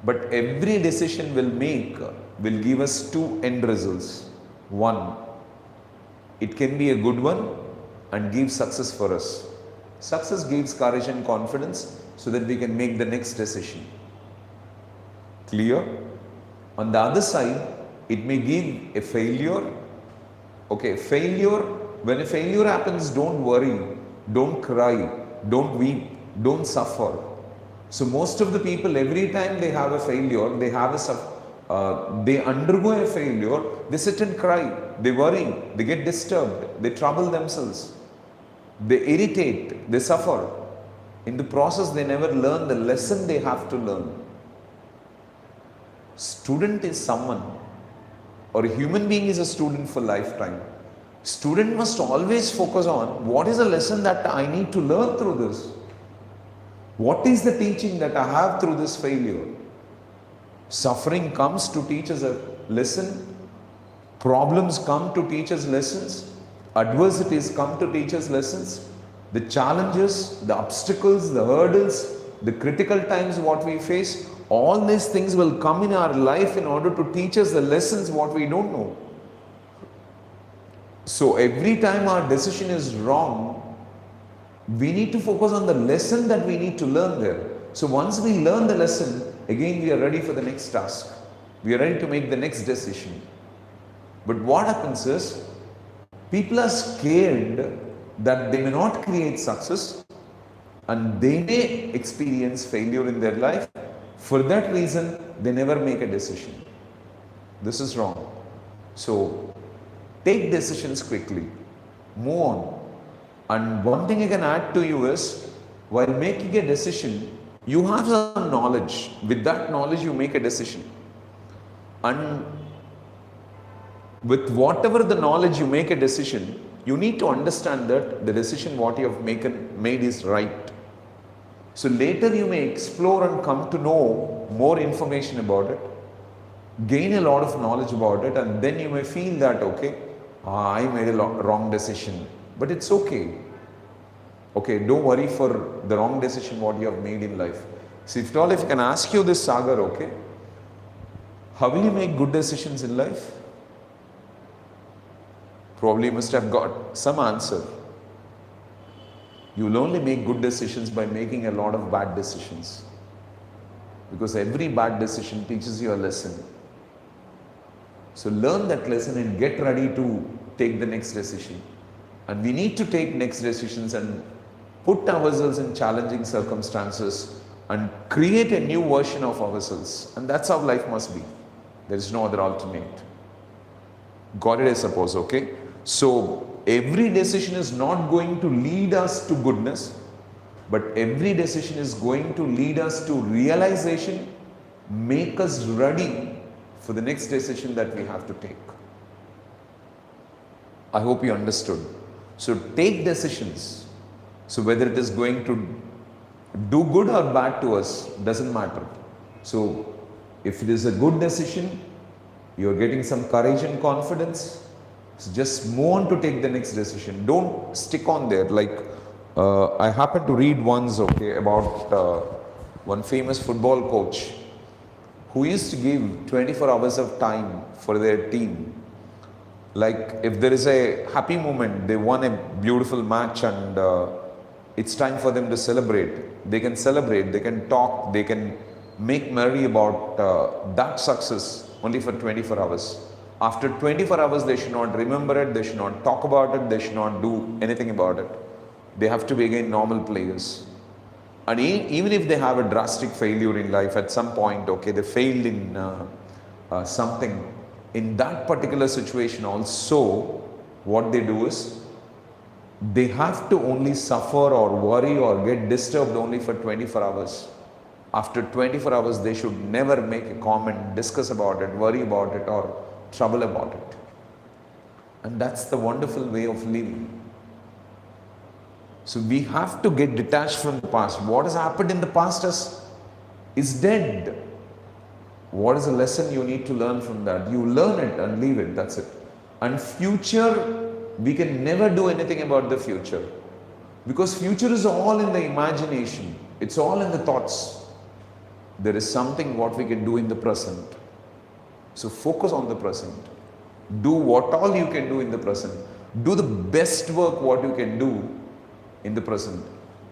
but every decision we'll make will give us 2 end results. One, it can be a good one and give success for us. Success gives courage and confidence so that we can make the next decision. Clear? On the other side, it may give a failure. Okay, failure, when a failure happens, don't worry, don't cry, don't weep, don't suffer. So most of the people, every time they have a failure, they undergo a failure, they sit and cry, they worry, they get disturbed, they trouble themselves, they irritate, they suffer. In the process, they never learn the lesson they have to learn. Student is someone, or a human being is a student for lifetime. Student must always focus on what is the lesson that I need to learn through this. What is the teaching that I have through this failure? Suffering comes to teach us a lesson. Problems come to teach us lessons. Adversities come to teach us lessons. The challenges, the obstacles, the hurdles, the critical times what we face, all these things will come in our life in order to teach us the lessons what we don't know. So every time our decision is wrong, we need to focus on the lesson that we need to learn there. So once we learn the lesson, again we are ready for the next task. We are ready to make the next decision. But what happens is, people are scared that they may not create success and they may experience failure in their life. For that reason, they never make a decision. This is wrong. So take decisions quickly. Move on. And one thing I can add to you is, while making a decision, you have some knowledge. With that knowledge, you make a decision. And with whatever the knowledge you make a decision, you need to understand that the decision what you have made is right. So later you may explore and come to know more information about it, gain a lot of knowledge about it, and then you may feel that, okay, I made a wrong decision. But it's okay. Okay, don't worry for the wrong decision what you have made in life. So if I can ask you this, Sagar, okay, how will you make good decisions in life? Probably you must have got some answer. You will only make good decisions by making a lot of bad decisions. Because every bad decision teaches you a lesson. So learn that lesson and get ready to take the next decision. And we need to take next decisions and put ourselves in challenging circumstances and create a new version of ourselves. And that's how life must be. There is no other alternate. Got it, I suppose, okay? So every decision is not going to lead us to goodness, but every decision is going to lead us to realization, make us ready for the next decision that we have to take. I hope you understood. So take decisions. So whether it is going to do good or bad to us, doesn't matter. So if it is a good decision, you're getting some courage and confidence, so just move on to take the next decision. Don't stick on there. Like I happened to read once, okay, about one famous football coach who used to give 24 hours of time for their team. Like if there is a happy moment, they won a beautiful match and it's time for them to celebrate. They can celebrate, they can talk, they can make merry about that success only for 24 hours. After 24 hours, they should not remember it, they should not talk about it, they should not do anything about it. They have to be again normal players. And even if they have a drastic failure in life at some point, okay, they failed in something, in that particular situation also, what they do is, they have to only suffer or worry or get disturbed only for 24 hours. After 24 hours, they should never make a comment, discuss about it, worry about it, or trouble about it. And that's the wonderful way of living. So we have to get detached from the past. What has happened in the past is dead. What is the lesson you need to learn from that? You learn it and leave it, that's it. And future, we can never do anything about the future. Because future is all in the imagination. It's all in the thoughts. There is something what we can do in the present. So focus on the present. Do what all you can do in the present. Do the best work what you can do in the present.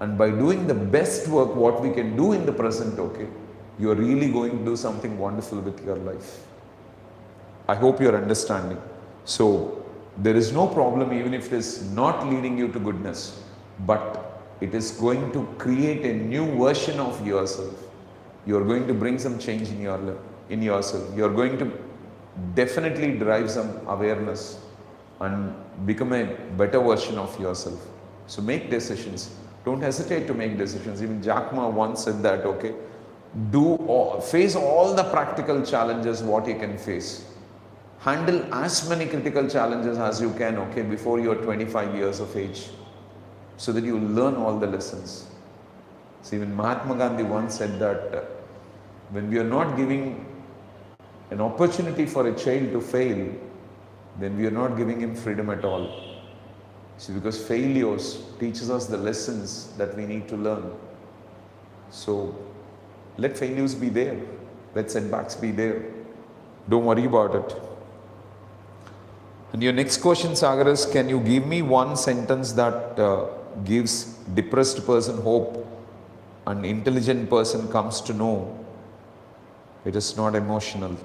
And by doing the best work what we can do in the present, okay, you are really going to do something wonderful with your life. I hope you are understanding. So there is no problem even if it is not leading you to goodness, but it is going to create a new version of yourself. You are going to bring some change in yourself. You are going to definitely derive some awareness and become a better version of yourself. So make decisions. Don't hesitate to make decisions. Even Jack Ma once said that, okay, face all the practical challenges what you can face. Handle as many critical challenges as you can, okay, before you are 25 years of age, so that you will learn all the lessons. So even Mahatma Gandhi once said that when we are not giving an opportunity for a child to fail, then we are not giving him freedom at all. See, because failures teaches us the lessons that we need to learn. So let failures be there. Let setbacks be there. Don't worry about it. And your next question, Sagar, is can you give me one sentence that gives depressed person hope and intelligent person comes to know it is not emotional?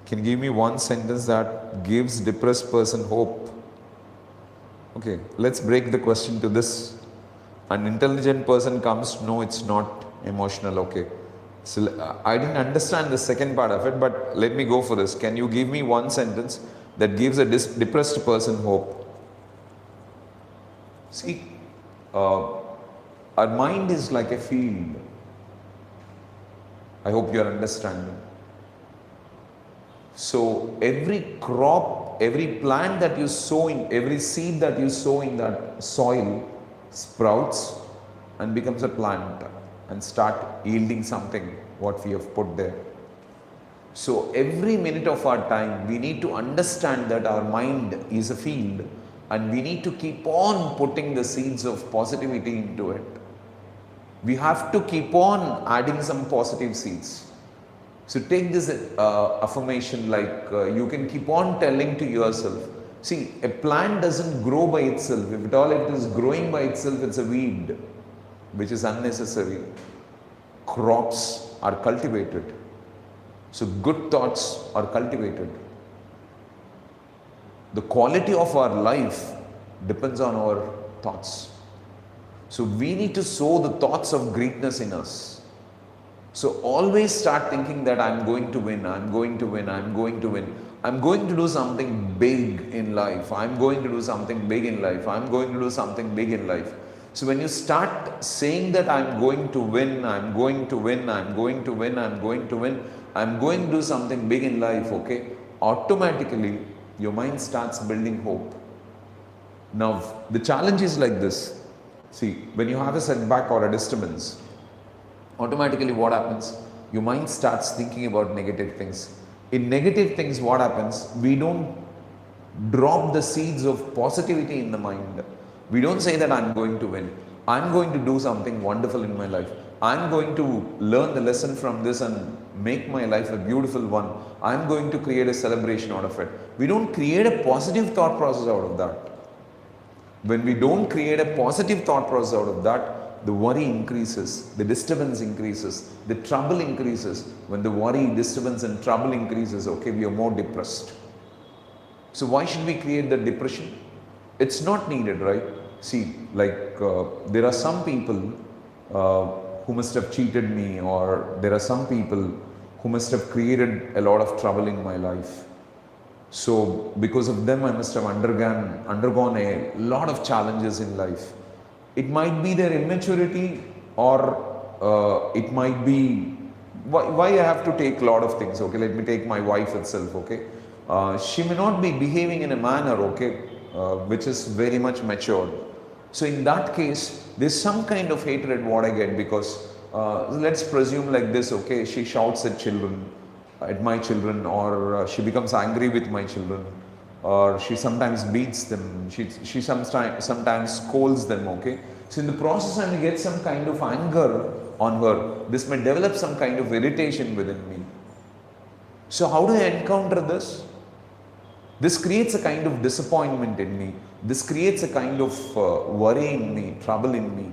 Can you give me one sentence that gives depressed person hope? Okay, let's break the question to this. An intelligent person comes to know it's not emotional, okay. So I didn't understand the second part of it, but let me go for this. Can you give me one sentence that gives a depressed person hope? See, our mind is like a field. I hope you are understanding. So every crop, every plant that you sow in, every seed that you sow in that soil sprouts and becomes a plant and start yielding something what we have put there. So every minute of our time we need to understand that our mind is a field and we need to keep on putting the seeds of positivity into it. We have to keep on adding some positive seeds. So take this affirmation, like you can keep on telling to yourself. See, a plant doesn't grow by itself. If at all it is growing by itself, it's a weed, which is unnecessary. Crops are cultivated. So good thoughts are cultivated. The quality of our life depends on our thoughts. So we need to sow the thoughts of greatness in us. So always start thinking that I'm going to win, I'm going to win, I'm going to win. I'm going to do something big in life. I'm going to do something big in life. I'm going to do something big in life. So when you start saying that I'm going to win, I'm going to win, I'm going to win, I'm going to win, I'm going to do something big in life, okay, automatically your mind starts building hope. Now, the challenge is like this. See, when you have a setback or a disturbance, automatically what happens? Your mind starts thinking about negative things. In negative things, what happens? We don't drop the seeds of positivity in the mind. We don't say that I'm going to win. I'm going to do something wonderful in my life. I'm going to learn the lesson from this and make my life a beautiful one. I'm going to create a celebration out of it. We don't create a positive thought process out of that. When we don't create a positive thought process out of that, the worry increases, the disturbance increases, the trouble increases. When the worry, disturbance and trouble increases, okay, we are more depressed. So why should we create that depression? It's not needed, right? See, like there are some people who must have cheated me, or there are some people who must have created a lot of trouble in my life. So because of them, I must have undergone a lot of challenges in life. It might be their immaturity, or it might be why I have to take a lot of things. Okay, let me take my wife itself. Okay, she may not be behaving in a manner, okay, which is very much matured. So in that case, there's some kind of hatred what I get, because let's presume like this. Okay, she shouts at children, at my children, or she becomes angry with my children, or she sometimes beats them, she sometimes scolds them, okay. So in the process I may get some kind of anger on her. This may develop some kind of irritation within me. So how do I encounter this? This creates a kind of disappointment in me. This creates a kind of worry in me, trouble in me.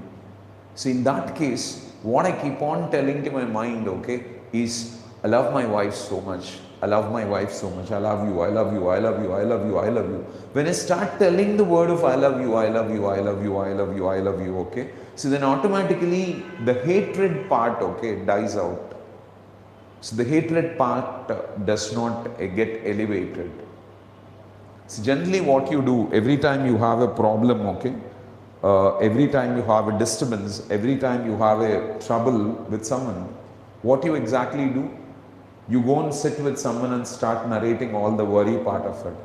So in that case, what I keep on telling to my mind, okay, is I love my wife so much. I love my wife so much. I love you. I love you. I love you. I love you. I love you. When I start telling the word of I love you, I love you, I love you, I love you, I love you, okay. So then automatically the hatred part, okay, dies out. So the hatred part does not get elevated. So generally what you do every time you have a problem, okay, every time you have a disturbance, every time you have a trouble with someone, what you exactly do? You go and sit with someone and start narrating all the worry part of it.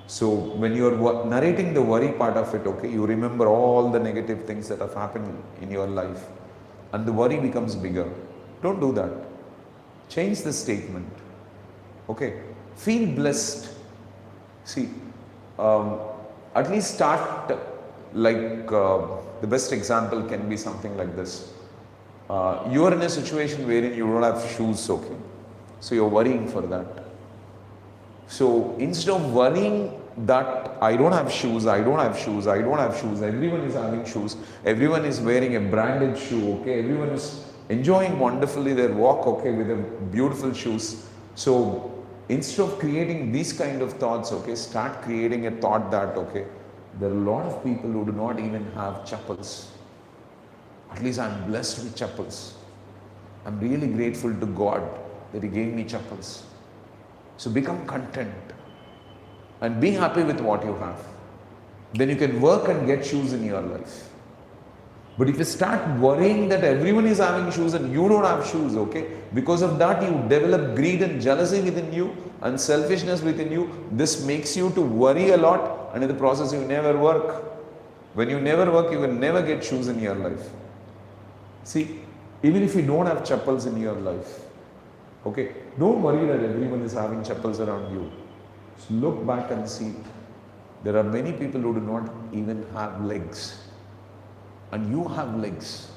So when you are narrating the worry part of it, okay, you remember all the negative things that have happened in your life, and the worry becomes bigger. Don't do that. Change the statement. Okay, feel blessed. See, at least start like the best example can be something like this. You are in a situation wherein you don't have shoes, okay. So you're worrying for that. So instead of worrying that I don't have shoes, I don't have shoes, I don't have shoes, everyone is having shoes, everyone is wearing a branded shoe, okay, everyone is enjoying wonderfully their walk, okay, with their beautiful shoes. So instead of creating these kind of thoughts, okay, start creating a thought that, okay, there are a lot of people who do not even have chappals. At least I'm blessed with chappals. I'm really grateful to God that He gave me chappals. So become content and be happy with what you have. Then you can work and get shoes in your life. But if you start worrying that everyone is having shoes and you don't have shoes, okay, because of that you develop greed and jealousy within you and selfishness within you. This makes you to worry a lot, and in the process you never work. When you never work, you will never get shoes in your life. See, even if you don't have chappals in your life, okay, don't worry that everyone is having chappals around you. So look back and see, there are many people who do not even have legs, and you have legs.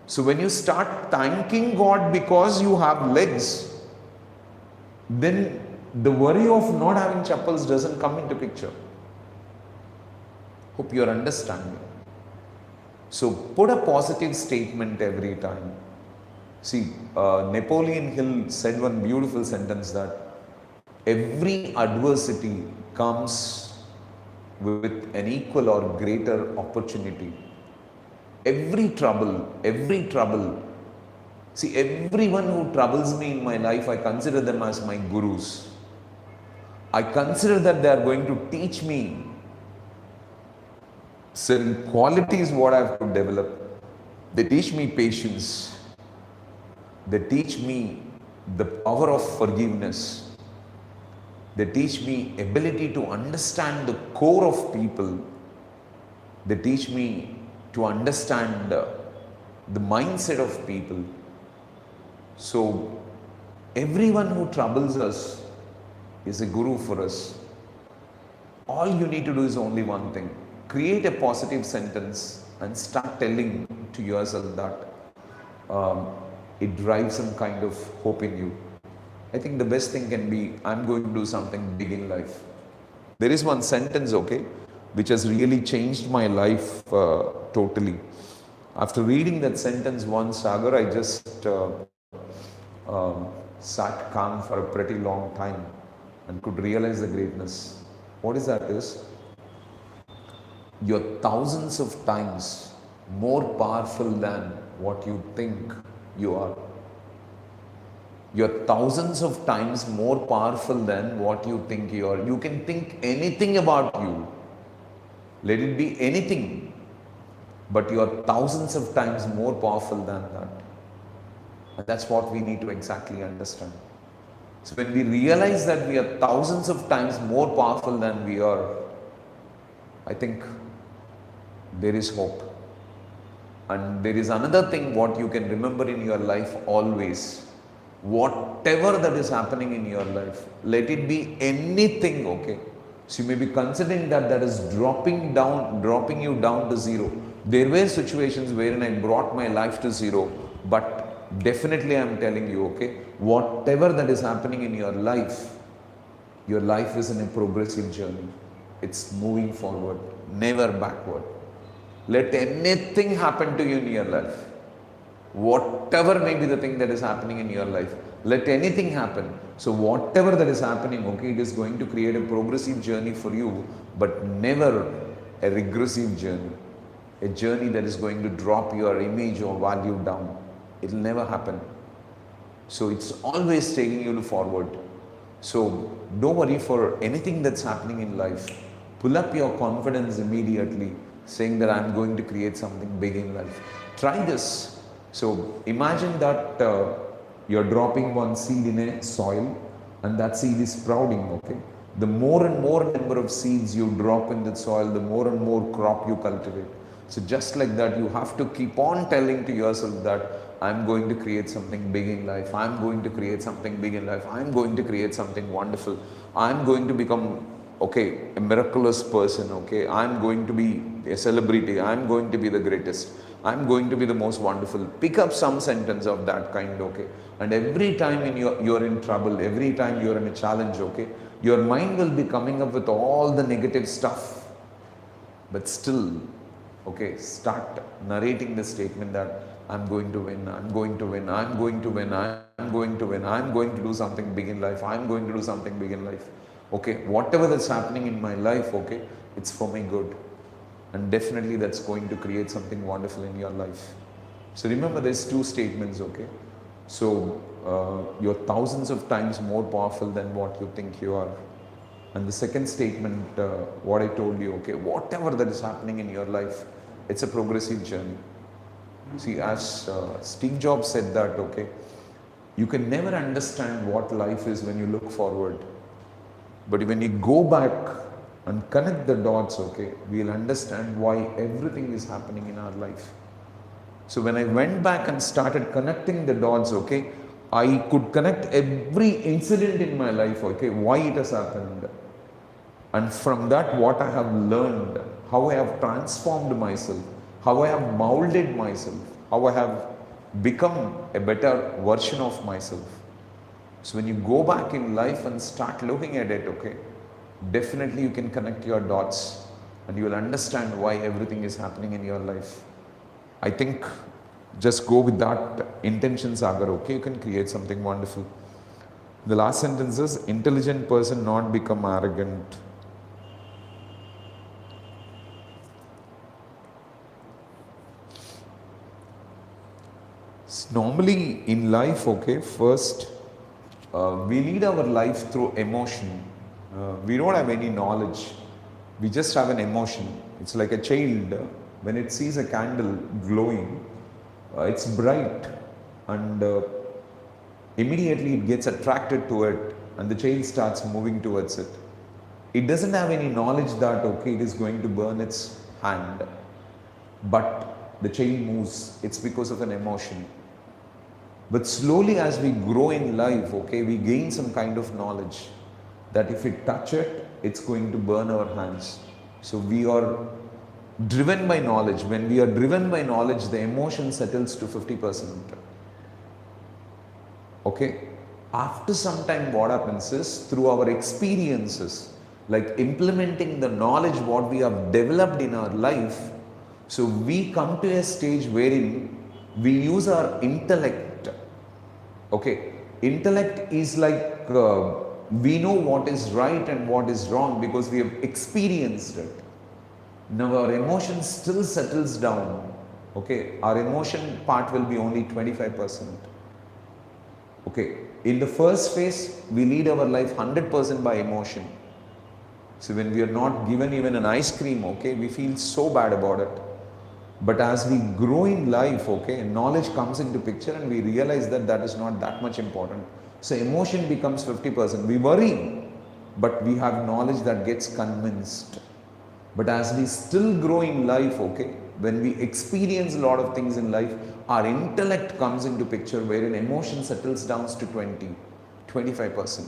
So when you start thanking God because you have legs, then the worry of not having chappals doesn't come into picture. Hope you are understanding. So put a positive statement every time. See, Napoleon Hill said one beautiful sentence that every adversity comes with an equal or greater opportunity. Every trouble. See, everyone who troubles me in my life, I consider them as my gurus. I consider that they are going to teach me certain qualities what I have to develop. They teach me patience. They teach me the power of forgiveness. They teach me ability to understand the core of people. They teach me to understand the mindset of people. So everyone who troubles us is a guru for us. All you need to do is only one thing. Create a positive sentence and start telling to yourself that it drives some kind of hope in you. I think the best thing can be, I'm going to do something big in life. There is one sentence, okay, which has really changed my life totally. After reading that sentence once, Sagar, I just sat calm for a pretty long time and could realize the greatness. What is that is? You're thousands of times more powerful than what you think you are. You're thousands of times more powerful than what you think you are. You can think anything about you. Let it be anything. But you are thousands of times more powerful than that. And that's what we need to exactly understand. So when we realize that we are thousands of times more powerful than we are, I think there is hope. And there is another thing what you can remember in your life always. Whatever that is happening in your life, let it be anything, okay? So you may be considering that that is dropping you down to zero. There were situations wherein I brought my life to zero, but definitely I am telling you, okay, whatever that is happening in your life is in a progressive journey. It's moving forward, never backward. Let anything happen to you in your life. Whatever may be the thing that is happening in your life, let anything happen. So whatever that is happening, okay, it is going to create a progressive journey for you, but never a regressive journey. A journey that is going to drop your image or value down. It will never happen. So it's always taking you forward. So don't worry for anything that's happening in life. Pull up your confidence immediately, saying that I'm going to create something big in life. Try this. So imagine that you're dropping one seed in a soil and that seed is sprouting, okay? The more and more number of seeds you drop in the soil, the more and more crop you cultivate. So just like that, you have to keep on telling to yourself that I'm going to create something big in life. I'm going to create something big in life. I'm going to create something wonderful. I'm going to become, okay, a miraculous person, okay? I'm going to be a celebrity. I'm going to be the greatest. I'm going to be the most wonderful. Pick up some sentence of that kind, okay? And every time you're in trouble, every time you're in a challenge, okay, your mind will be coming up with all the negative stuff. But still, okay, start narrating the statement that I'm going to win, I'm going to win, I'm going to win, I'm going to win, I'm going to do something big in life, I'm going to do something big in life. Okay, whatever that's happening in my life, okay, it's for my good. And definitely that's going to create something wonderful in your life. So remember, there's two statements, okay? So you're thousands of times more powerful than what you think you are. And the second statement, what I told you, okay, whatever that is happening in your life, it's a progressive journey. See, as Steve Jobs said that, okay, you can never understand what life is when you look forward. But when you go back and connect the dots, okay, we'll understand why everything is happening in our life. So when I went back and started connecting the dots, okay, I could connect every incident in my life, okay, why it has happened. And from that, what I have learned, how I have transformed myself, how I have molded myself, how I have become a better version of myself. So when you go back in life and start looking at it, okay, definitely you can connect your dots and you will understand why everything is happening in your life. I think just go with that intention, Sagar, okay, you can create something wonderful. The last sentence is, intelligent person not become arrogant. Normally in life, okay, first we lead our life through emotion. We don't have any knowledge. We just have an emotion. It's like a child when it sees a candle glowing, it's bright, and immediately it gets attracted to it, and the child starts moving towards it. It doesn't have any knowledge that okay, it is going to burn its hand, but the child moves. It's because of an emotion. But slowly as we grow in life, okay, we gain some kind of knowledge that if we touch it, it's going to burn our hands. So we are driven by knowledge. When we are driven by knowledge, the emotion settles to 50%. Okay. After some time, what happens is through our experiences, like implementing the knowledge what we have developed in our life, so we come to a stage wherein we use our intellect. Okay, intellect is like we know what is right and what is wrong because we have experienced it. Now our emotion still settles down. Okay, our emotion part will be only 25%. Okay, in the first phase, we lead our life 100% by emotion. So when we are not given even an ice cream, okay, we feel so bad about it. But as we grow in life, okay, knowledge comes into picture and we realize that that is not that much important. So emotion becomes 50%. We worry, but we have knowledge that gets convinced. But as we still grow in life, okay, when we experience a lot of things in life, our intellect comes into picture wherein emotion settles down to 25%.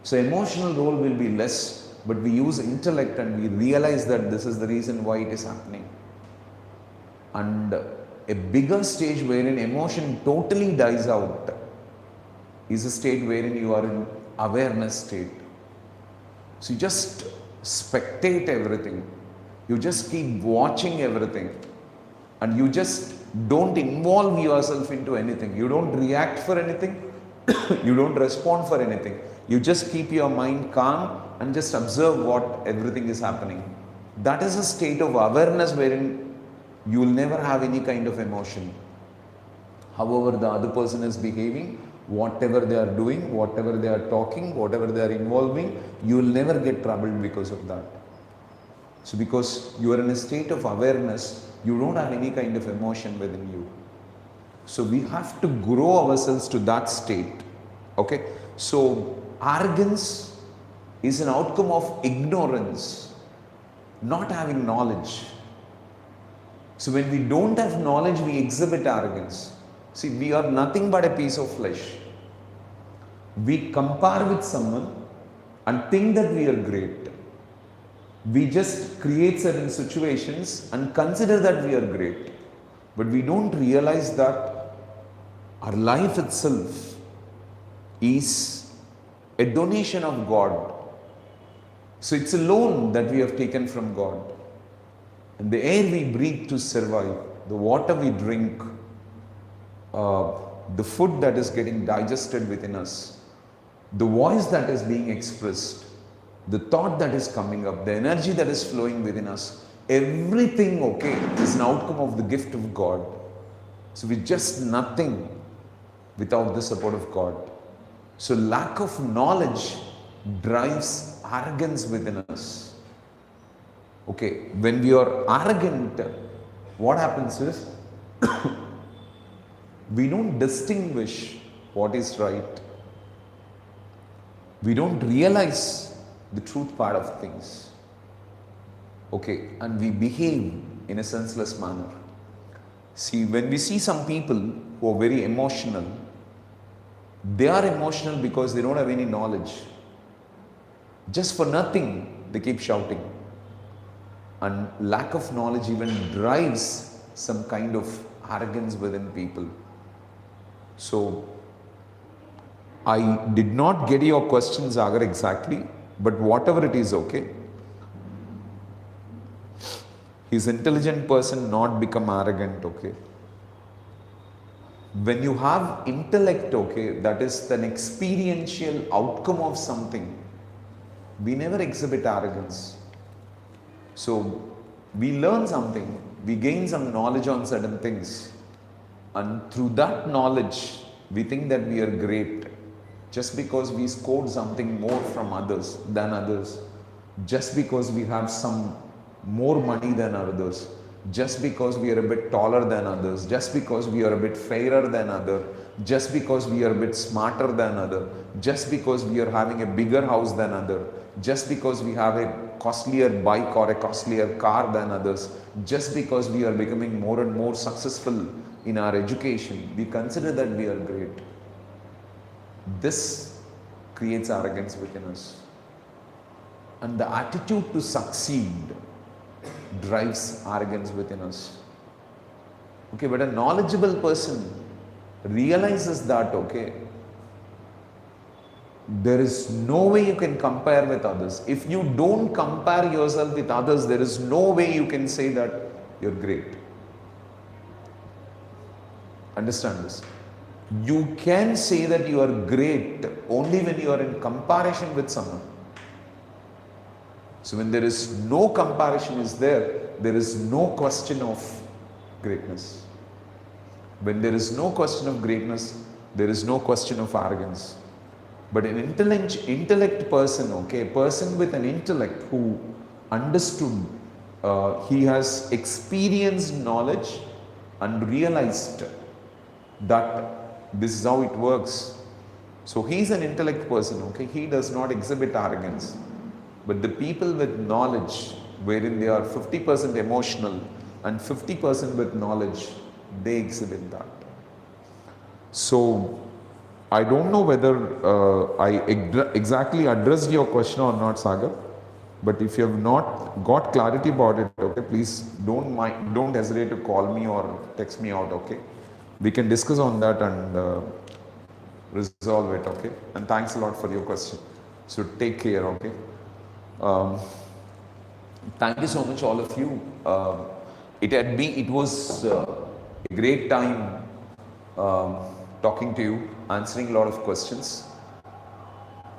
So emotional role will be less, but we use intellect and we realize that this is the reason why it is happening. And a bigger stage wherein emotion totally dies out is a state wherein you are in awareness state. So you just spectate everything. You just keep watching everything. And you just don't involve yourself into anything. You don't react for anything. You don't respond for anything. You just keep your mind calm and just observe what everything is happening. That is a state of awareness wherein you will never have any kind of emotion. However the other person is behaving, whatever they are doing, whatever they are talking, whatever they are involving, you will never get troubled because of that. So because you are in a state of awareness, you don't have any kind of emotion within you. So we have to grow ourselves to that state. Okay. So arrogance is an outcome of ignorance, not having knowledge. So when we don't have knowledge, we exhibit arrogance. See, we are nothing but a piece of flesh. We compare with someone and think that we are great. We just create certain situations and consider that we are great. But we don't realize that our life itself is a donation of God. So it's a loan that we have taken from God. And the air we breathe to survive, the water we drink, the food that is getting digested within us, the voice that is being expressed, the thought that is coming up, the energy that is flowing within us, everything, okay, is an outcome of the gift of God. So we're just nothing without the support of God. So lack of knowledge drives arrogance within us. Okay, when we are arrogant, what happens is we don't distinguish what is right. We don't realize the truth part of things. Okay, and we behave in a senseless manner. See, when we see some people who are very emotional, they are emotional because they don't have any knowledge. Just for nothing, they keep shouting. And lack of knowledge even drives some kind of arrogance within people. So, I did not get your question, Sagar, exactly, but whatever it is, okay. His intelligent person not become arrogant, okay. When you have intellect, okay, that is an experiential outcome of something. We never exhibit arrogance. So we learn something, we gain some knowledge on certain things. And through that knowledge, we think that we are great just because we scored something more from others than others, just because we have some more money than others, just because we are a bit taller than others, just because we are a bit fairer than other, just because we are a bit smarter than other, just because we are having a bigger house than other, just because we have a costlier bike or a costlier car than others, just because we are becoming more and more successful in our education, we consider that we are great. This creates arrogance within us. And the attitude to succeed drives arrogance within us. Okay, but a knowledgeable person realizes that, okay, there is no way you can compare with others. If you don't compare yourself with others, there is no way you can say that you're great. Understand this. You can say that you are great only when you are in comparison with someone. So when there is no comparison is there is no question of greatness. When there is no question of greatness, there is no question of arrogance. But an intellect person, okay, a person with an intellect who understood, he has experienced knowledge and realized that this is how it works. So he is an intellect person, okay, he does not exhibit arrogance. But the people with knowledge, wherein they are 50% emotional and 50% with knowledge, they exhibit that. So I don't know whether I exactly addressed your question or not, Sagar. But if you have not got clarity about it, okay, please don't hesitate to call me or text me out, okay. We can discuss on that and resolve it, okay. And thanks a lot for your question. So take care, okay. Thank you so much, all of you. It was a great time talking to you, answering a lot of questions.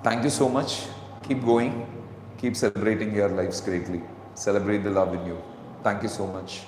Thank you so much. Keep going. Keep celebrating your lives greatly. Celebrate the love in you. Thank you so much.